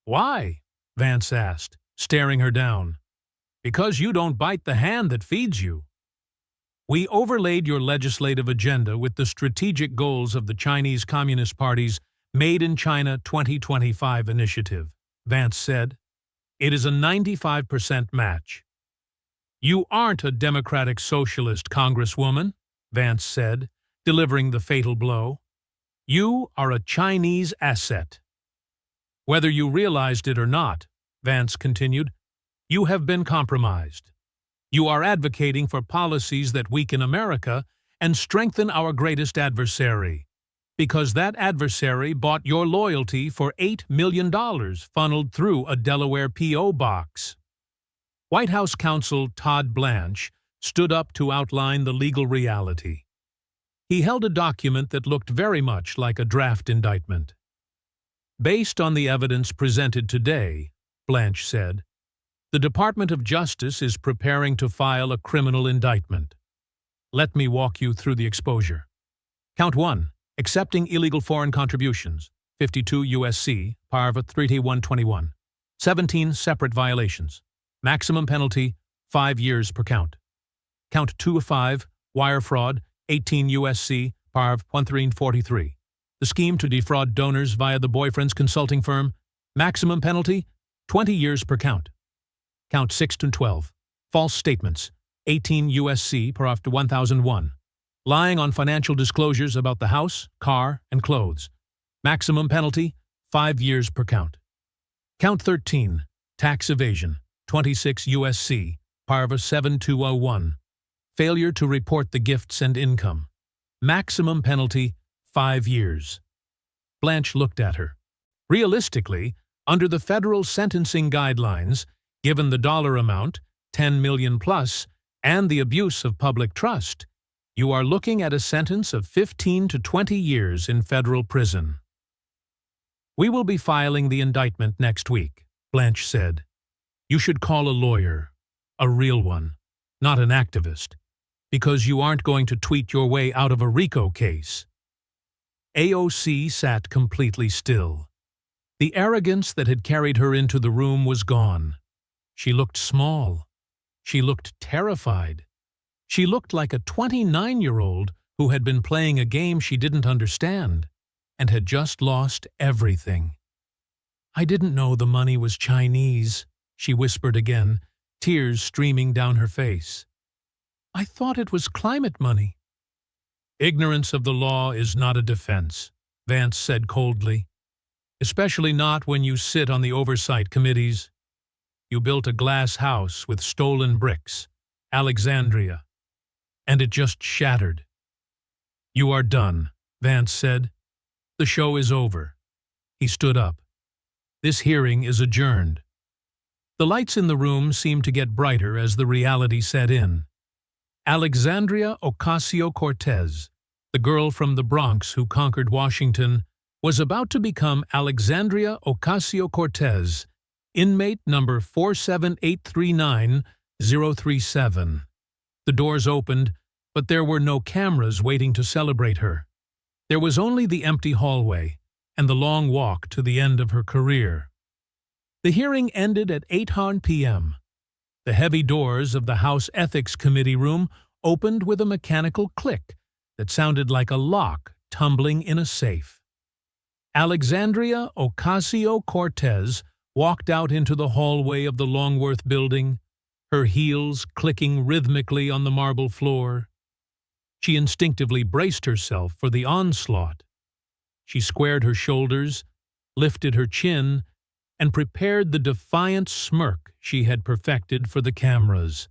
Why? Vance asked, staring her down. Because you don't bite the hand that feeds you. We overlaid your legislative agenda with the strategic goals of the Chinese Communist Party's Made in China 2025 initiative, Vance said. It is a 95% match. "You aren't a Democratic Socialist, Congresswoman," Vance said, delivering the fatal blow. "You are a Chinese asset." "Whether you realized it or not," Vance continued, "you have been compromised. You are advocating for policies that weaken America and strengthen our greatest adversary, because that adversary bought your loyalty for $8 million funneled through a Delaware P.O. box." White House counsel Todd Blanche stood up to outline the legal reality. He held a document that looked very much like a draft indictment. "Based on the evidence presented today," Blanche said, "the Department of Justice is preparing to file a criminal indictment. Let me walk you through the exposure. Count 1. Accepting illegal foreign contributions, 52 U.S.C., Parv. 3T121. 17 separate violations. Maximum penalty, 5 years per count. Count 2 of 5, wire fraud, 18 U.S.C., Parv. 1343. The scheme to defraud donors via the boyfriend's consulting firm, maximum penalty, 20 years per count. Count 6 to 12, false statements, 18 U.S.C., Parv. 1001. Lying on financial disclosures about the house, car, and clothes. Maximum penalty, 5 years per count. Count 13, tax evasion, 26 U.S.C., Parv. 7201. Failure to report the gifts and income. Maximum penalty, 5 years. Blanche looked at her. Realistically, under the federal sentencing guidelines, given the dollar amount, $10 million plus, and the abuse of public trust, you are looking at a sentence of 15 to 20 years in federal prison. "We will be filing the indictment next week," Blanche said. "You should call a lawyer, a real one, not an activist, because you aren't going to tweet your way out of a RICO case." AOC sat completely still. The arrogance that had carried her into the room was gone. She looked small. She looked terrified. She looked like a 29-year-old who had been playing a game she didn't understand and had just lost everything. "I didn't know the money was Chinese," she whispered again, tears streaming down her face. "I thought it was climate money." "Ignorance of the law is not a defense," Vance said coldly. "Especially not when you sit on the oversight committees. You built a glass house with stolen bricks, Alexandria, and it just shattered." "You are done," Vance said. "The show is over." He stood up. "This hearing is adjourned." The lights in the room seemed to get brighter as the reality set in. Alexandria Ocasio-Cortez, the girl from the Bronx who conquered Washington, was about to become Alexandria Ocasio-Cortez, inmate number 47839-037. The doors opened, but there were no cameras waiting to celebrate her. There was only the empty hallway and the long walk to the end of her career. The hearing ended at 8 p.m. The heavy doors of the House Ethics Committee room opened with a mechanical click that sounded like a lock tumbling in a safe. Alexandria Ocasio-Cortez walked out into the hallway of the Longworth building, her heels clicking rhythmically on the marble floor. She instinctively braced herself for the onslaught. She squared her shoulders, lifted her chin, and prepared the defiant smirk she had perfected for the cameras.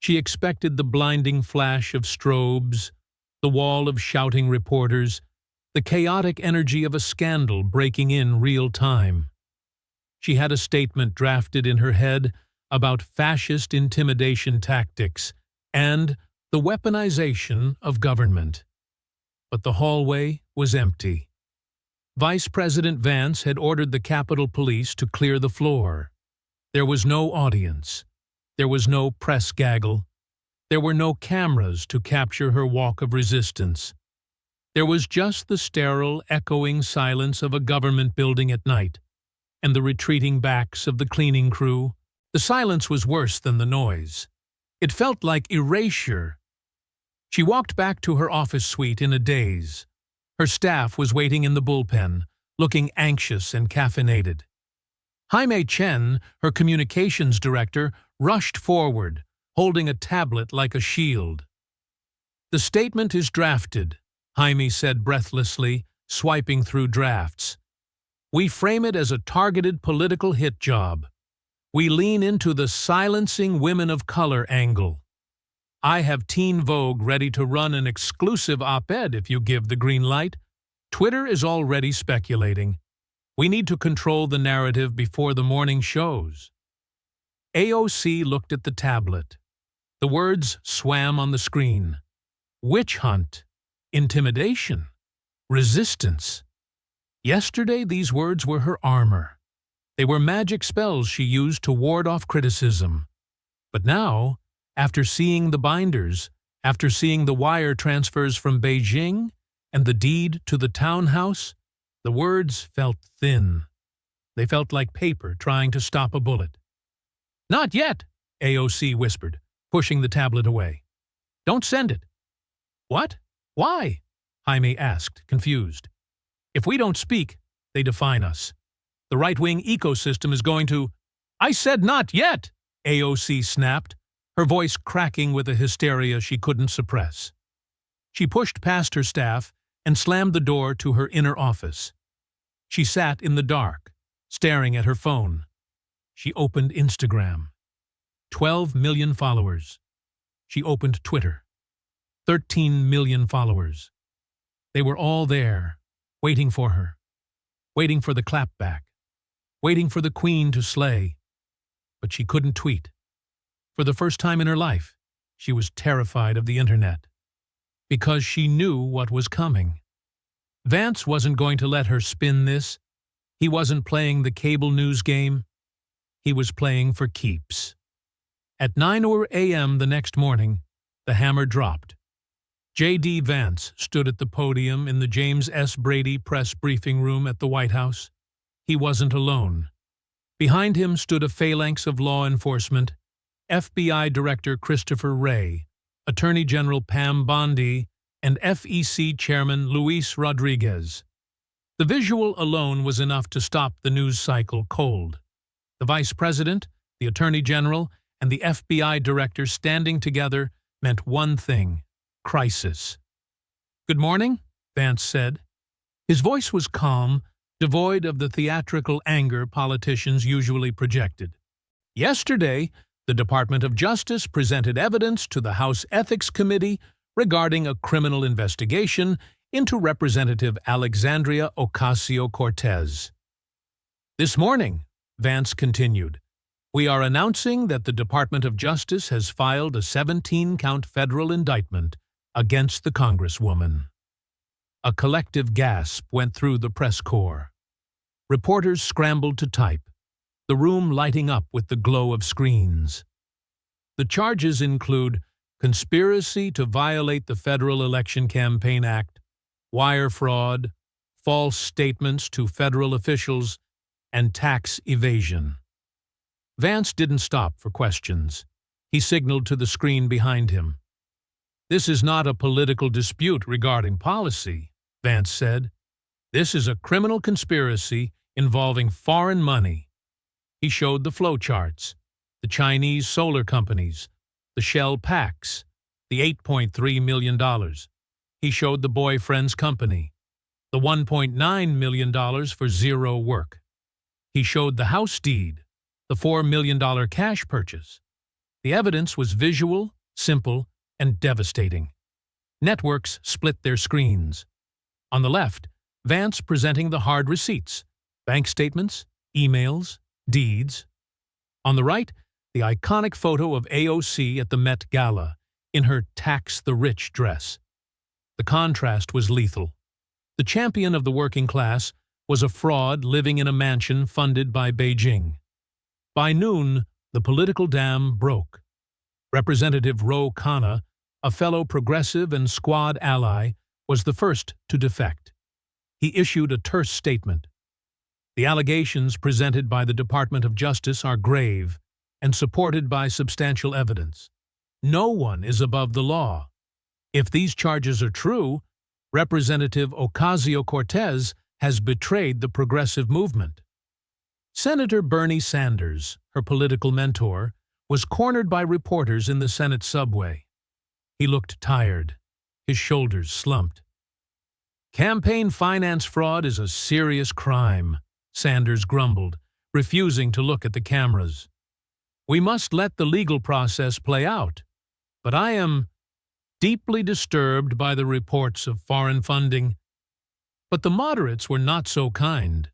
She expected the blinding flash of strobes, the wall of shouting reporters, the chaotic energy of a scandal breaking in real time. She had a statement drafted in her head about fascist intimidation tactics and the weaponization of government. But the hallway was empty. Vice President Vance had ordered the Capitol Police to clear the floor. There was no audience. There was no press gaggle. There were no cameras to capture her walk of resistance. There was just the sterile, echoing silence of a government building at night, and the retreating backs of the cleaning crew. The silence was worse than the noise. It felt like erasure. She walked back to her office suite in a daze. Her staff was waiting in the bullpen, looking anxious and caffeinated. Jaime Chen, her communications director, rushed forward, holding a tablet like a shield. "The statement is drafted," Jaime said breathlessly, swiping through drafts. "We frame it as a targeted political hit job. We lean into the silencing women of color angle. I have Teen Vogue ready to run an exclusive op-ed if you give the green light. Twitter is already speculating. We need to control the narrative before the morning shows." AOC looked at the tablet. The words swam on the screen. Witch hunt, intimidation, resistance. Yesterday, these words were her armor. They were magic spells she used to ward off criticism. But now, after seeing the binders, after seeing the wire transfers from Beijing and the deed to the townhouse, the words felt thin. They felt like paper trying to stop a bullet. "Not yet," AOC whispered, pushing the tablet away. "Don't send it." "What? Why?" Jaime asked, confused. "If we don't speak, they define us. The right-wing ecosystem is going to—" "I said not yet!" AOC snapped, her voice cracking with a hysteria she couldn't suppress. She pushed past her staff and slammed the door to her inner office. She sat in the dark, staring at her phone. She opened Instagram. 12 million followers. She opened Twitter. 13 million followers. They were all there, waiting for her, waiting for the clapback, waiting for the queen to slay. But she couldn't tweet. For the first time in her life, she was terrified of the internet, because she knew what was coming. Vance wasn't going to let her spin this. He wasn't playing the cable news game. He was playing for keeps. At 9 a.m. the next morning, the hammer dropped. JD Vance stood at the podium in the James S. Brady press briefing room at the White House. He wasn't alone. Behind him stood a phalanx of law enforcement, FBI Director Christopher Wray, Attorney General Pam Bondi, and FEC Chairman Luis Rodriguez. The visual alone was enough to stop the news cycle cold. The Vice President, the Attorney General, and the FBI Director standing together meant one thing: crisis. "Good morning," Vance said. His voice was calm, devoid of the theatrical anger politicians usually projected. "Yesterday, the Department of Justice presented evidence to the House Ethics Committee regarding a criminal investigation into Representative Alexandria Ocasio-Cortez. This morning," Vance continued, "we are announcing that the Department of Justice has filed a 17-count federal indictment against the Congresswoman." A collective gasp went through the press corps. Reporters scrambled to type, the room lighting up with the glow of screens. The charges include conspiracy to violate the Federal Election Campaign Act, wire fraud, false statements to federal officials, and tax evasion. Vance didn't stop for questions. He signaled to the screen behind him. "This is not a political dispute regarding policy," Vance said. "This is a criminal conspiracy involving foreign money." He showed the flowcharts, the Chinese solar companies, the Shell PACs, the $8.3 million. He showed the boyfriend's company, the $1.9 million for zero work. He showed the house deed, the $4 million cash purchase. The evidence was visual, simple, and devastating. Networks split their screens. On the left, Vance presenting the hard receipts, bank statements, emails, deeds. On the right, the iconic photo of AOC at the Met Gala in her Tax the Rich dress. The contrast was lethal. The champion of the working class was a fraud living in a mansion funded by Beijing. By noon, the political dam broke. Representative Ro Khanna, a fellow progressive and squad ally, was the first to defect. He issued a terse statement. "The allegations presented by the Department of Justice are grave and supported by substantial evidence. No one is above the law. If these charges are true, Representative Ocasio-Cortez has betrayed the progressive movement." Senator Bernie Sanders, her political mentor, was cornered by reporters in the Senate subway. He looked tired. His shoulders slumped. "Campaign finance fraud is a serious crime," Sanders grumbled, refusing to look at the cameras. "We must let the legal process play out. But I am deeply disturbed by the reports of foreign funding." But the moderates were not so kind.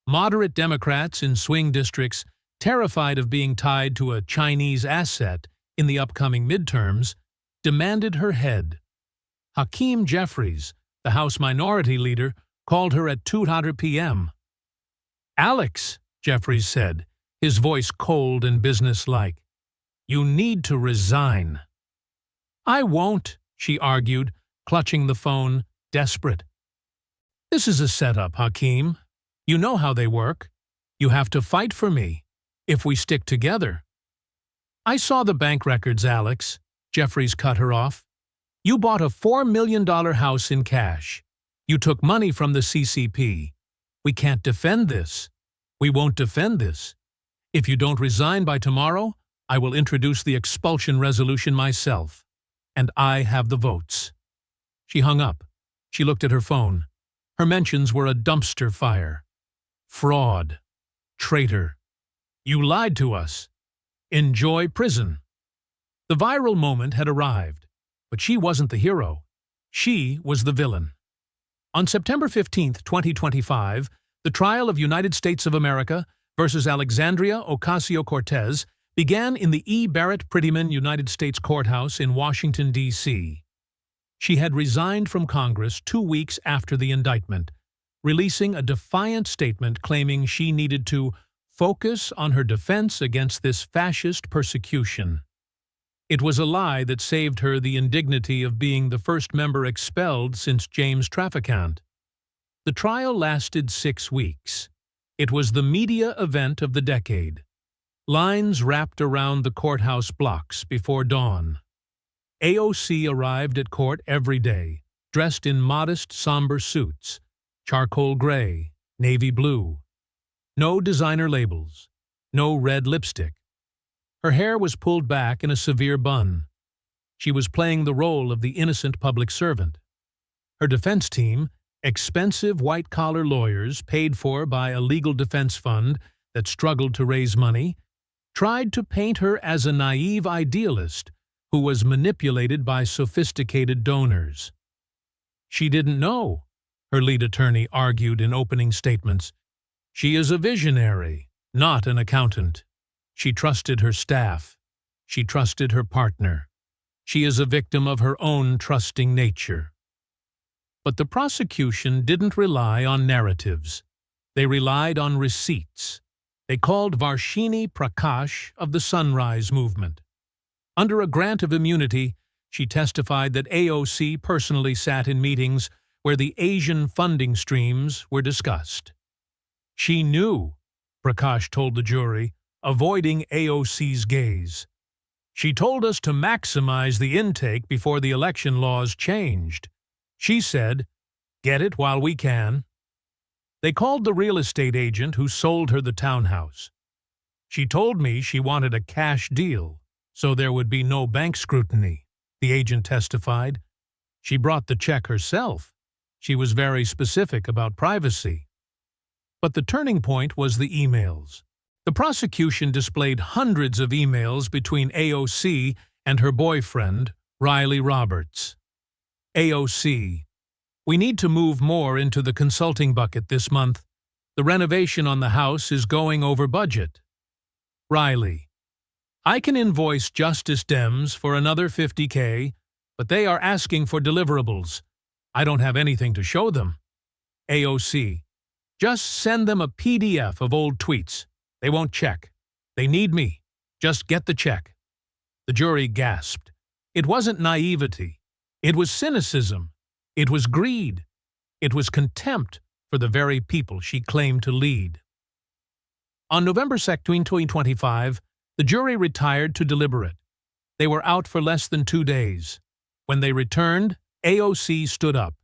Moderate Democrats in swing districts, terrified of being tied to a Chinese asset in the upcoming midterms, demanded her head. Hakeem Jeffries, the House Minority Leader, called her at 2:00 p.m. "Alex," Jeffries said, his voice cold and businesslike, "you need to resign." "I won't," she argued, clutching the phone, desperate. "This is a setup, Hakeem. You know how they work. You have to fight for me, if we stick together." "I saw the bank records, Alex," Jeffries cut her off. "You bought a $4 million house in cash. You took money from the CCP. We can't defend this. We won't defend this. If you don't resign by tomorrow, I will introduce the expulsion resolution myself. And I have the votes." She hung up. She looked at her phone. Her mentions were a dumpster fire. Fraud. Traitor. You lied to us. Enjoy prison. The viral moment had arrived, but she wasn't the hero. She was the villain. On September 15, 2025, the trial of United States of America versus Alexandria Ocasio-Cortez began in the E. Barrett Prettyman United States Courthouse in Washington, D.C. She had resigned from Congress 2 weeks after the indictment, releasing a defiant statement claiming she needed to focus on her defense against this fascist persecution. It was a lie that saved her the indignity of being the first member expelled since James Traficant. The trial lasted 6 weeks. It was the media event of the decade. Lines wrapped around the courthouse blocks before dawn. AOC arrived at court every day, dressed in modest, somber suits, charcoal gray, navy blue. No designer labels, no red lipstick. Her hair was pulled back in a severe bun. She was playing the role of the innocent public servant. Her defense team, expensive white-collar lawyers paid for by a legal defense fund that struggled to raise money, tried to paint her as a naive idealist who was manipulated by sophisticated donors. She didn't know, her lead attorney argued in opening statements. She is a visionary, not an accountant. She trusted her staff. She trusted her partner. She is a victim of her own trusting nature. But the prosecution didn't rely on narratives. They relied on receipts. They called Varshini Prakash of the Sunrise Movement. Under a grant of immunity, she testified that AOC personally sat in meetings where the Asian funding streams were discussed. She knew, Prakash told the jury, avoiding AOC's gaze. She told us to maximize the intake before the election laws changed. She said, "Get it while we can." They called the real estate agent who sold her the townhouse. "She told me she wanted a cash deal, so there would be no bank scrutiny," the agent testified. "She brought the check herself. She was very specific about privacy." But the turning point was the emails. The prosecution displayed hundreds of emails between AOC and her boyfriend, Riley Roberts. AOC: "We need to move more into the consulting bucket this month. The renovation on the house is going over budget." Riley: "I can invoice Justice Dems for another $50K, but they are asking for deliverables. I don't have anything to show them." AOC: "Just send them a PDF of old tweets. They won't check. They need me. Just get the check." The jury gasped. It wasn't naivety. It was cynicism. It was greed. It was contempt for the very people she claimed to lead. On November 2, 2025, the jury retired to deliberate. They were out for less than 2 days. When they returned, AOC stood up.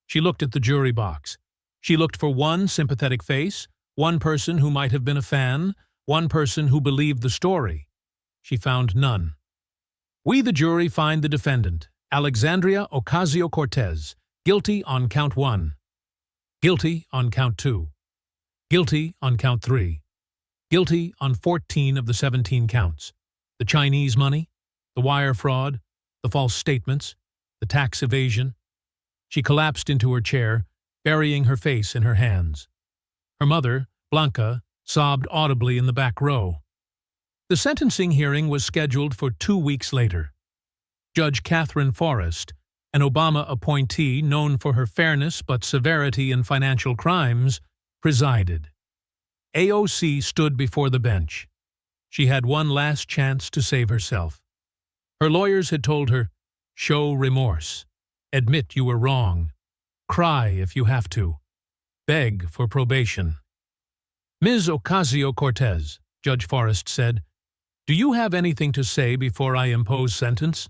She looked at the jury box. She looked for one sympathetic face, one person who might have been a fan, one person who believed the story. She found none. We, the jury, find the defendant, Alexandria Ocasio-Cortez, guilty on count 1, guilty on count 2, guilty on count 3, guilty on 14 of the 17 counts. The Chinese money, the wire fraud, the false statements, the tax evasion. She collapsed into her chair, burying her face in her hands. Her mother, Blanca, sobbed audibly in the back row. The sentencing hearing was scheduled for 2 weeks later. Judge Catherine Forrest, an Obama appointee known for her fairness but severity in financial crimes, presided. AOC stood before the bench. She had one last chance to save herself. Her lawyers had told her, "Show remorse. Admit you were wrong. Cry if you have to. Beg for probation." "Ms. Ocasio-Cortez," Judge Forrest said, "do you have anything to say before I impose sentence?"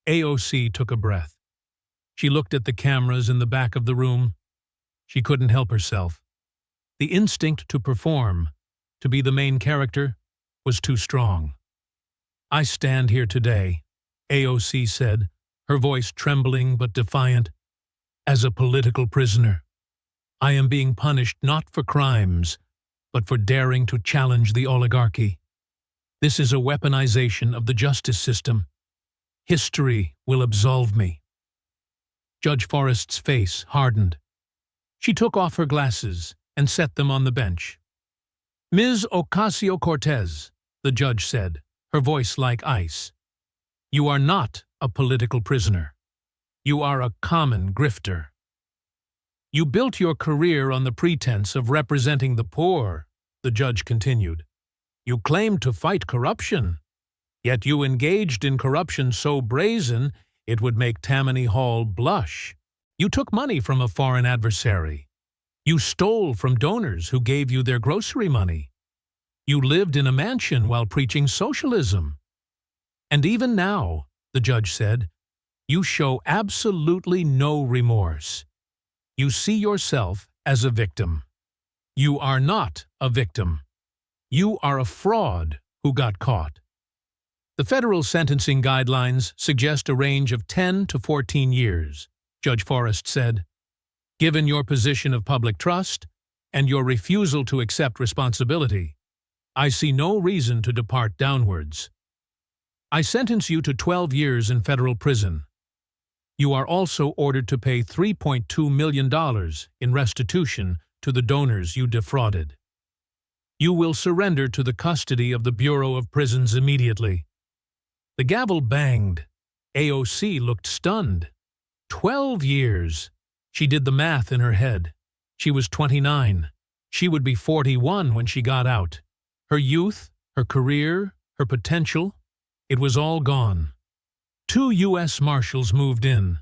AOC took a breath. She looked at the cameras in the back of the room. She couldn't help herself. The instinct to perform, to be the main character, was too strong. "I stand here today," AOC said, her voice trembling but defiant, "as a political prisoner. I am being punished not for crimes, but for daring to challenge the oligarchy. This is a weaponization of the justice system. History will absolve me." Judge Forrest's face hardened. She took off her glasses and set them on the bench. "Ms. Ocasio-Cortez," the judge said, her voice like ice, "you are not a political prisoner. You are a common grifter. You built your career on the pretense of representing the poor," the judge continued. "You claimed to fight corruption, yet you engaged in corruption so brazen it would make Tammany Hall blush. You took money from a foreign adversary. You stole from donors who gave you their grocery money. You lived in a mansion while preaching socialism. And even now," the judge said, "you show absolutely no remorse. You see yourself as a victim. You are not a victim. You are a fraud who got caught." The federal sentencing guidelines suggest a range of 10 to 14 years, Judge Forrest said. "Given your position of public trust and your refusal to accept responsibility, I see no reason to depart downwards. I sentence you to 12 years in federal prison. You are also ordered to pay $3.2 million in restitution to the donors you defrauded. You will surrender to the custody of the Bureau of Prisons immediately." The gavel banged. AOC looked stunned. 12 years. She did the math in her head. She was 29. She would be 41 when she got out. Her youth, her career, her potential, it was all gone. 2 U.S. Marshals moved in.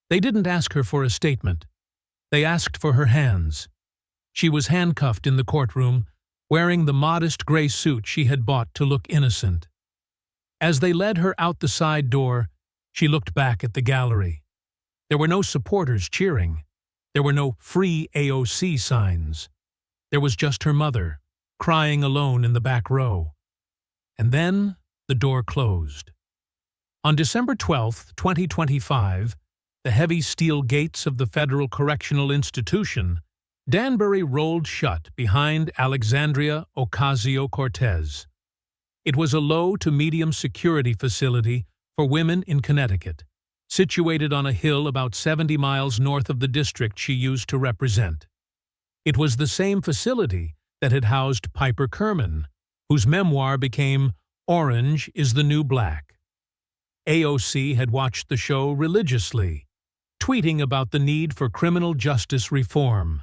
They didn't ask her for a statement. They asked for her hands. She was handcuffed in the courtroom, wearing the modest gray suit she had bought to look innocent. As they led her out the side door, she looked back at the gallery. There were no supporters cheering. There were no "Free AOC" signs. There was just her mother, crying alone in the back row. And then the door closed. On December 12, 2025, the heavy steel gates of the Federal Correctional Institution, Danbury, rolled shut behind Alexandria Ocasio-Cortez. It was a low to medium security facility for women in Connecticut, situated on a hill about 70 miles north of the district she used to represent. It was the same facility that had housed Piper Kerman, whose memoir became "Orange is the New Black." AOC had watched the show religiously, tweeting about the need for criminal justice reform.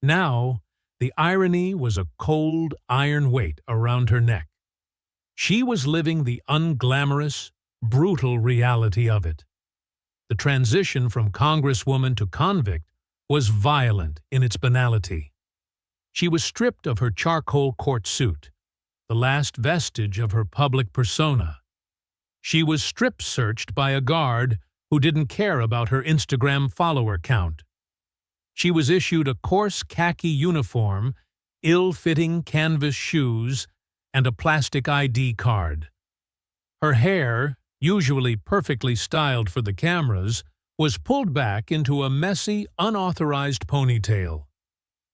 Now, the irony was a cold, iron weight around her neck. She was living the unglamorous, brutal reality of it. The transition from Congresswoman to convict was violent in its banality. She was stripped of her charcoal court suit, the last vestige of her public persona. She was strip-searched by a guard who didn't care about her Instagram follower count. She was issued a coarse khaki uniform, ill-fitting canvas shoes, and a plastic ID card. Her hair, usually perfectly styled for the cameras, was pulled back into a messy, unauthorized ponytail.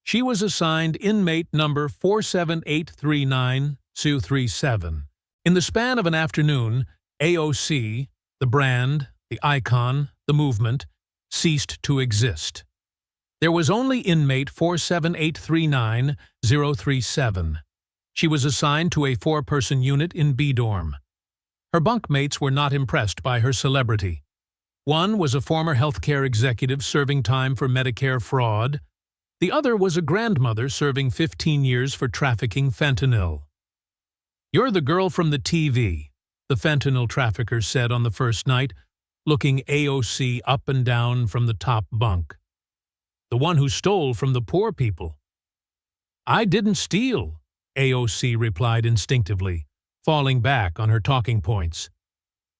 She was assigned inmate number 47839-237. In the span of an afternoon, AOC, the brand, the icon, the movement, ceased to exist. There was only inmate 47839-037. She was assigned to a 4-person unit in B dorm. Her bunkmates were not impressed by her celebrity. One was a former healthcare executive serving time for Medicare fraud. The other was a grandmother serving 15 years for trafficking fentanyl. "You're the girl from the TV," the fentanyl trafficker said on the first night, looking AOC up and down from the top bunk. "The one who stole from the poor people." "I didn't steal," AOC replied instinctively, falling back on her talking points.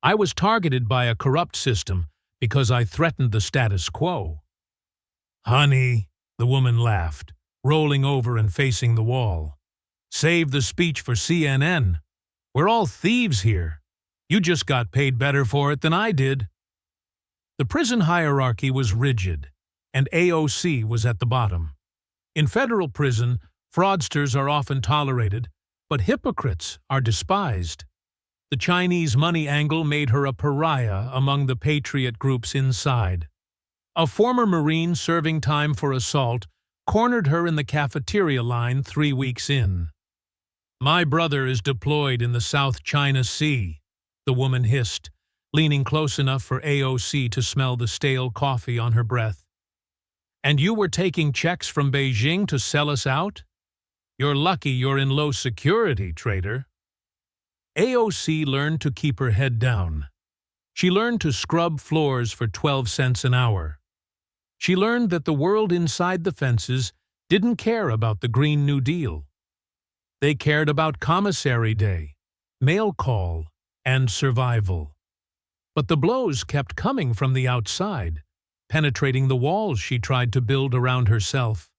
"I was targeted by a corrupt system because I threatened the status quo." "Honey," the woman laughed, rolling over and facing the wall. "Save the speech for CNN. We're all thieves here. You just got paid better for it than I did." The prison hierarchy was rigid, and AOC was at the bottom. In federal prison, fraudsters are often tolerated, but hypocrites are despised. The Chinese money angle made her a pariah among the patriot groups inside. A former Marine serving time for assault cornered her in the cafeteria line 3 weeks in. "My brother is deployed in the South China Sea," the woman hissed, leaning close enough for AOC to smell the stale coffee on her breath. "And you were taking checks from Beijing to sell us out? You're lucky you're in low security, traitor." AOC learned to keep her head down. She learned to scrub floors for 12 cents an hour. She learned that the world inside the fences didn't care about the Green New Deal. They cared about commissary day, mail call, and survival. But the blows kept coming from the outside, penetrating the walls she tried to build around herself.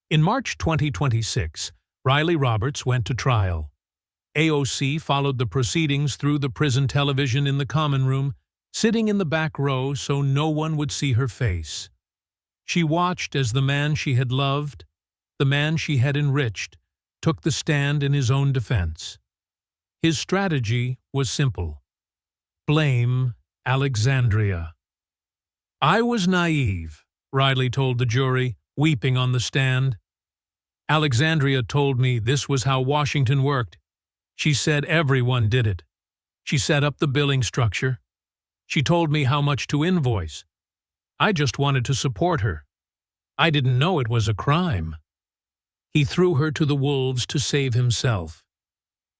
In March 2026, Riley Roberts went to trial. AOC followed the proceedings through the prison television in the common room, sitting in the back row so no one would see her face. She watched as the man she had loved, the man she had enriched, took the stand in his own defense. His strategy was simple: blame Alexandria. "I was naive," Riley told the jury, weeping on the stand. "Alexandria told me this was how Washington worked. She said everyone did it. She set up the billing structure. She told me how much to invoice. I just wanted to support her. I didn't know it was a crime." He threw her to the wolves to save himself.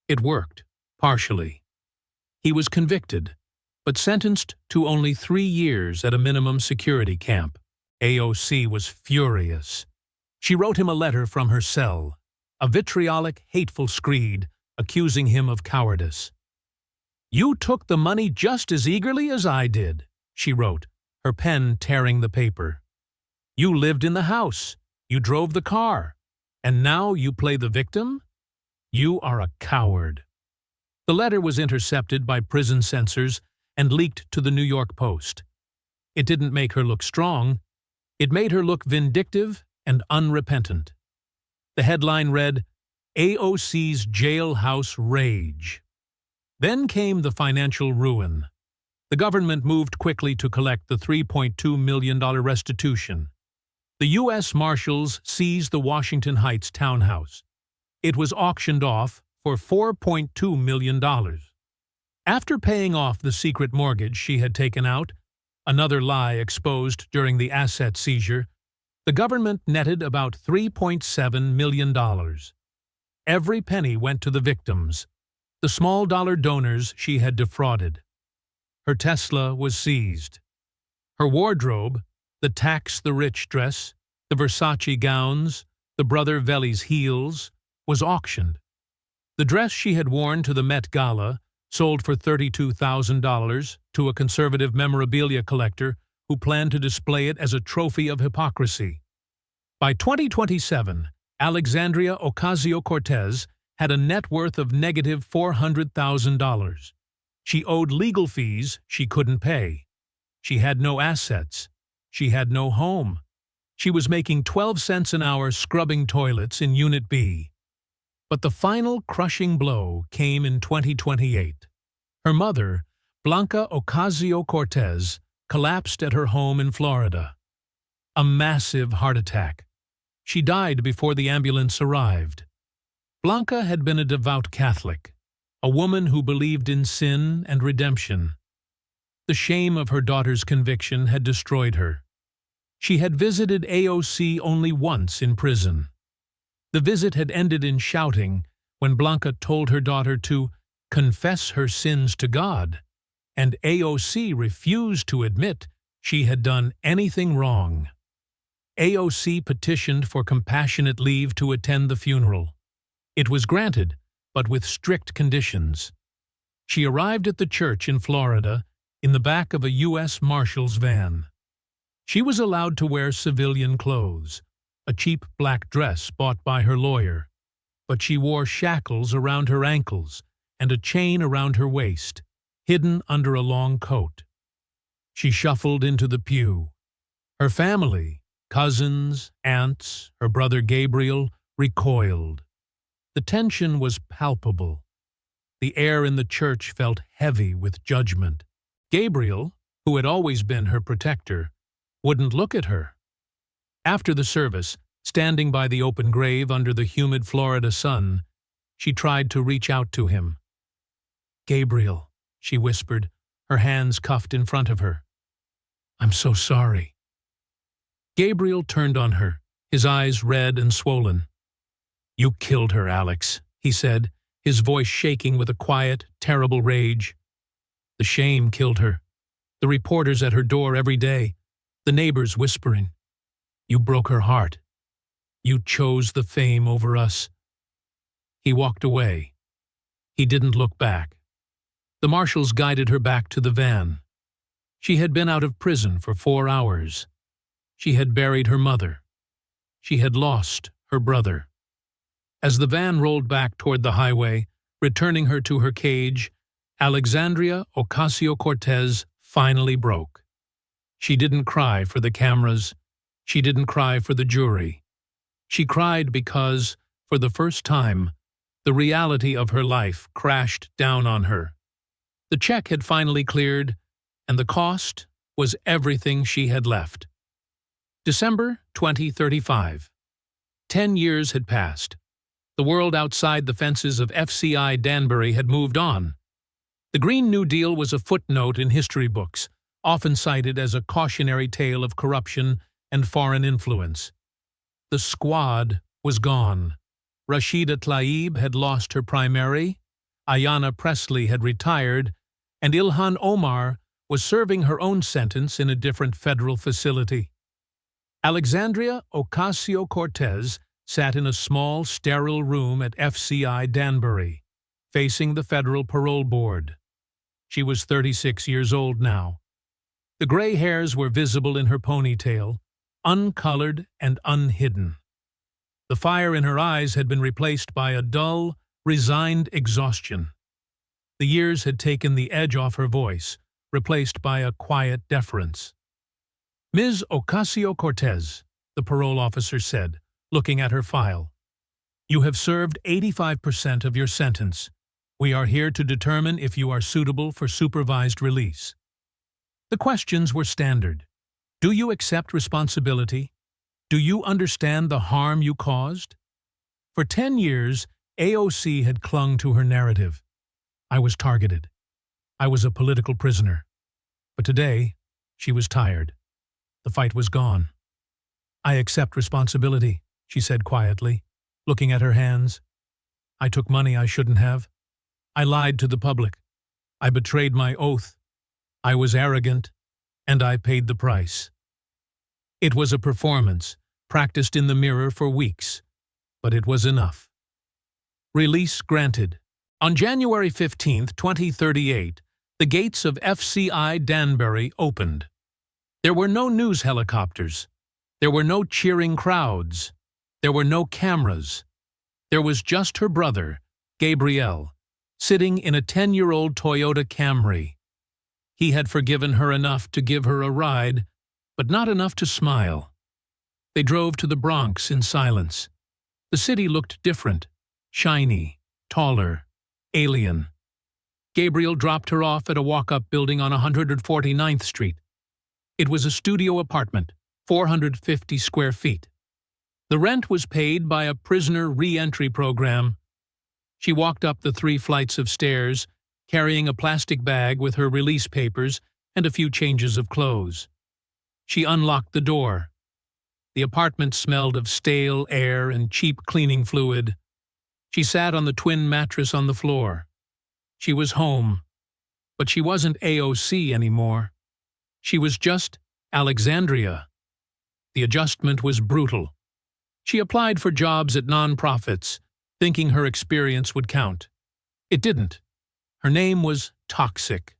It worked, partially. He was convicted, but sentenced to only 3 years at a minimum security camp. AOC was furious. She wrote him a letter from her cell, a vitriolic, hateful screed accusing him of cowardice. "You took the money just as eagerly as I did," she wrote, her pen tearing the paper. "You lived in the house, you drove the car, and now you play the victim? You are a coward." The letter was intercepted by prison censors and leaked to the New York Post. It didn't make her look strong. It made her look vindictive and unrepentant. The headline read, "AOC's Jailhouse Rage." Then came the financial ruin. The government moved quickly to collect the $3.2 million restitution. The U.S. Marshals seized the Washington Heights townhouse. It was auctioned off for $4.2 million. After paying off the secret mortgage she had taken out, another lie exposed during the asset seizure, the government netted about $3.7 million. Every penny went to the victims, the small-dollar donors she had defrauded. Her Tesla was seized. Her wardrobe, the tax-the-rich dress, the Versace gowns, the Brother Velli's heels, was auctioned. The dress she had worn to the Met Gala sold for $32,000 to a conservative memorabilia collector who planned to display it as a trophy of hypocrisy. By 2027, Alexandria Ocasio-Cortez had a net worth of negative $400,000. She owed legal fees she couldn't pay. She had no assets. She had no home. She was making 12 cents an hour scrubbing toilets in Unit B. But the final crushing blow came in 2028. Her mother, Blanca Ocasio-Cortez, collapsed at her home in Florida. A massive heart attack. She died before the ambulance arrived. Blanca had been a devout Catholic, a woman who believed in sin and redemption. The shame of her daughter's conviction had destroyed her. She had visited AOC only once in prison. The visit had ended in shouting when Blanca told her daughter to confess her sins to God, and AOC refused to admit she had done anything wrong. AOC petitioned for compassionate leave to attend the funeral. It was granted, but with strict conditions. She arrived at the church in Florida in the back of a U.S. Marshal's van. She was allowed to wear civilian clothes, a cheap black dress bought by her lawyer, but she wore shackles around her ankles and a chain around her waist, hidden under a long coat. She shuffled into the pew. Her family, cousins, aunts, her brother Gabriel, recoiled. The tension was palpable. The air in the church felt heavy with judgment. Gabriel, who had always been her protector, wouldn't look at her. After the service, standing by the open grave under the humid Florida sun, she tried to reach out to him. "Gabriel," she whispered, her hands cuffed in front of her. "I'm so sorry." Gabriel turned on her, his eyes red and swollen. "You killed her, Alex," he said, his voice shaking with a quiet, terrible rage. "The shame killed her. The reporters at her door every day, the neighbors whispering. You broke her heart. You chose the fame over us." He walked away. He didn't look back. The marshals guided her back to the van. She had been out of prison for 4 hours. She had buried her mother. She had lost her brother. As the van rolled back toward the highway, returning her to her cage, Alexandria Ocasio-Cortez finally broke. She didn't cry for the cameras. She didn't cry for the jury. She cried because, for the first time, the reality of her life crashed down on her. The check had finally cleared, and the cost was everything she had left. December 2035. 10 years had passed. The world outside the fences of FCI Danbury had moved on. The Green New Deal was a footnote in history books, often cited as a cautionary tale of corruption and foreign influence. The squad was gone. Rashida Tlaib had lost her primary, Ayanna Pressley had retired, and Ilhan Omar was serving her own sentence in a different federal facility. Alexandria Ocasio-Cortez sat in a small, sterile room at FCI Danbury, facing the Federal Parole Board. She was 36 years old now. The gray hairs were visible in her ponytail, uncolored and unhidden. The fire in her eyes had been replaced by a dull, resigned exhaustion. The years had taken the edge off her voice, replaced by a quiet deference. "Ms. Ocasio-Cortez," the parole officer said, looking at her file, "you have served 85% of your sentence. We are here to determine if you are suitable for supervised release." The questions were standard. Do you accept responsibility? Do you understand the harm you caused? For 10 years, AOC had clung to her narrative. I was targeted. I was a political prisoner. But today, she was tired. The fight was gone. "I accept responsibility," she said quietly, looking at her hands. "I took money I shouldn't have. I lied to the public. I betrayed my oath. I was arrogant, and I paid the price." It was a performance, practiced in the mirror for weeks, but it was enough. Release granted. On January 15, 2038, the gates of FCI Danbury opened. There were no news helicopters. There were no cheering crowds. There were no cameras. There was just her brother, Gabrielle, sitting in a 10-year-old Toyota Camry. He had forgiven her enough to give her a ride, but not enough to smile. They drove to the Bronx in silence. The city looked different, shiny, taller, alien. Gabriel dropped her off at a walk-up building on 149th Street. It was a studio apartment, 450 square feet. The rent was paid by a prisoner re-entry program. She walked up the 3 flights of stairs, carrying a plastic bag with her release papers and a few changes of clothes. She unlocked the door. The apartment smelled of stale air and cheap cleaning fluid. She sat on the twin mattress on the floor. She was home, but she wasn't AOC anymore. She was just Alexandria. The adjustment was brutal. She applied for jobs at nonprofits, thinking her experience would count. It didn't. Her name was toxic.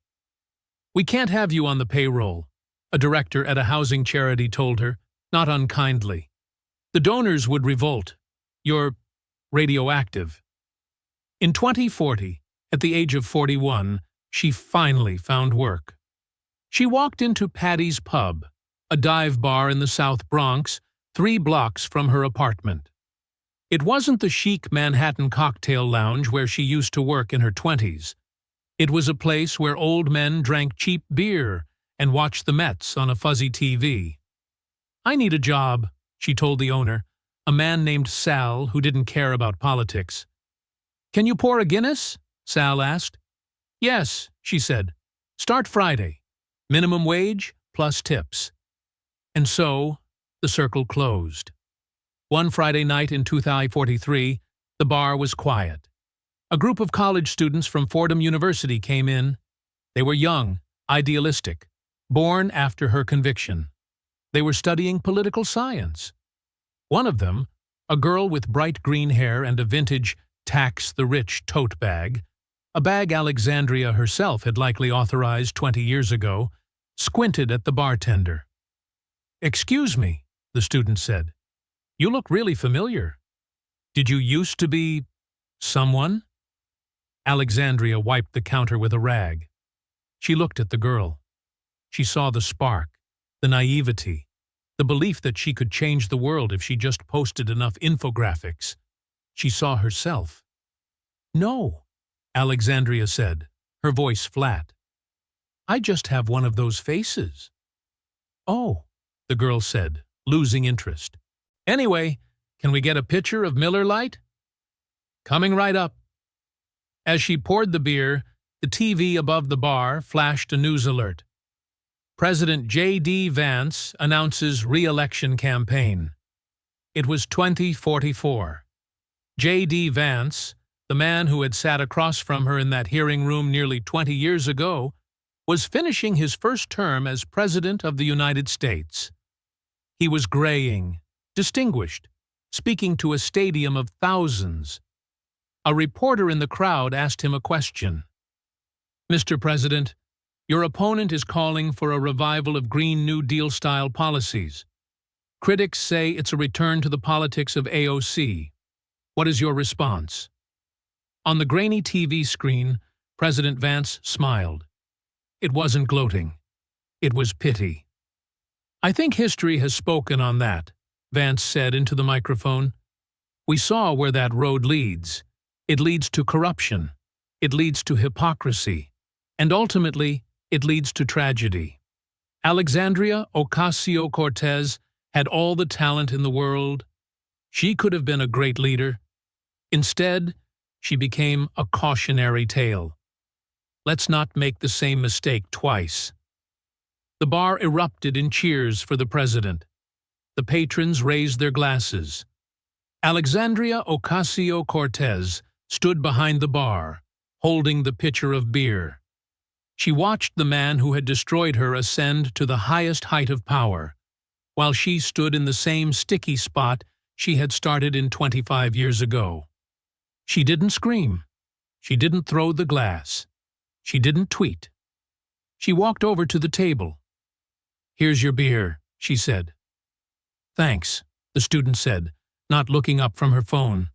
"We can't have you on the payroll," a director at a housing charity told her, not unkindly. "The donors would revolt. You're radioactive." In 2040, at the age of 41, she finally found work. She walked into Patty's Pub, a dive bar in the South Bronx, 3 blocks from her apartment. It wasn't the chic Manhattan cocktail lounge where she used to work in her 20s. It was a place where old men drank cheap beer and watched the Mets on a fuzzy TV. "I need a job," she told the owner, a man named Sal who didn't care about politics. "Can you pour a Guinness?" Sal asked. "Yes," she said. "Start Friday. Minimum wage plus tips." And so, the circle closed. One Friday night in 2043, the bar was quiet. A group of college students from Fordham University came in. They were young, idealistic, born after her conviction. They were studying political science. One of them, a girl with bright green hair and a vintage Tax the Rich tote bag, a bag Alexandria herself had likely authorized 20 years ago, squinted at the bartender. "Excuse me," the student said. "You look really familiar. Did you used to be someone?" Alexandria wiped the counter with a rag. She looked at the girl. She saw the spark, the naivety, the belief that she could change the world if she just posted enough infographics. She saw herself. "No," Alexandria said, her voice flat. "I just have one of those faces." "Oh," the girl said, losing interest. "Anyway, can we get a pitcher of Miller Lite?" "Coming right up." As she poured the beer, the TV above the bar flashed a news alert. President JD Vance announces re-election campaign. It was 2044. JD Vance, the man who had sat across from her in that hearing room nearly 20 years ago, was finishing his first term as President of the United States. He was graying, distinguished, speaking to a stadium of thousands. A reporter in the crowd asked him a question. "Mr. President, your opponent is calling for a revival of Green New Deal-style policies. Critics say it's a return to the politics of AOC. What is your response?" On the grainy TV screen, President Vance smiled. It wasn't gloating. It was pity. "I think history has spoken on that," Vance said into the microphone. "We saw where that road leads. It leads to corruption. It leads to hypocrisy. And ultimately, it leads to tragedy. Alexandria Ocasio-Cortez had all the talent in the world. She could have been a great leader. Instead, she became a cautionary tale. Let's not make the same mistake twice." The bar erupted in cheers for the president. The patrons raised their glasses. Alexandria Ocasio-Cortez stood behind the bar, holding the pitcher of beer. She watched the man who had destroyed her ascend to the highest height of power, while she stood in the same sticky spot she had started in 25 years ago. She didn't scream. She didn't throw the glass. She didn't tweet. She walked over to the table. "Here's your beer," she said. "Thanks," the student said, not looking up from her phone.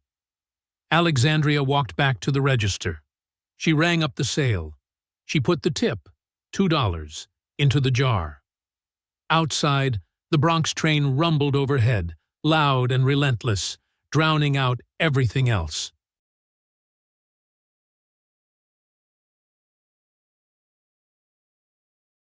Alexandria walked back to the register. She rang up the sale. She put the tip, $2, into the jar. Outside, the Bronx train rumbled overhead, loud and relentless, drowning out everything else.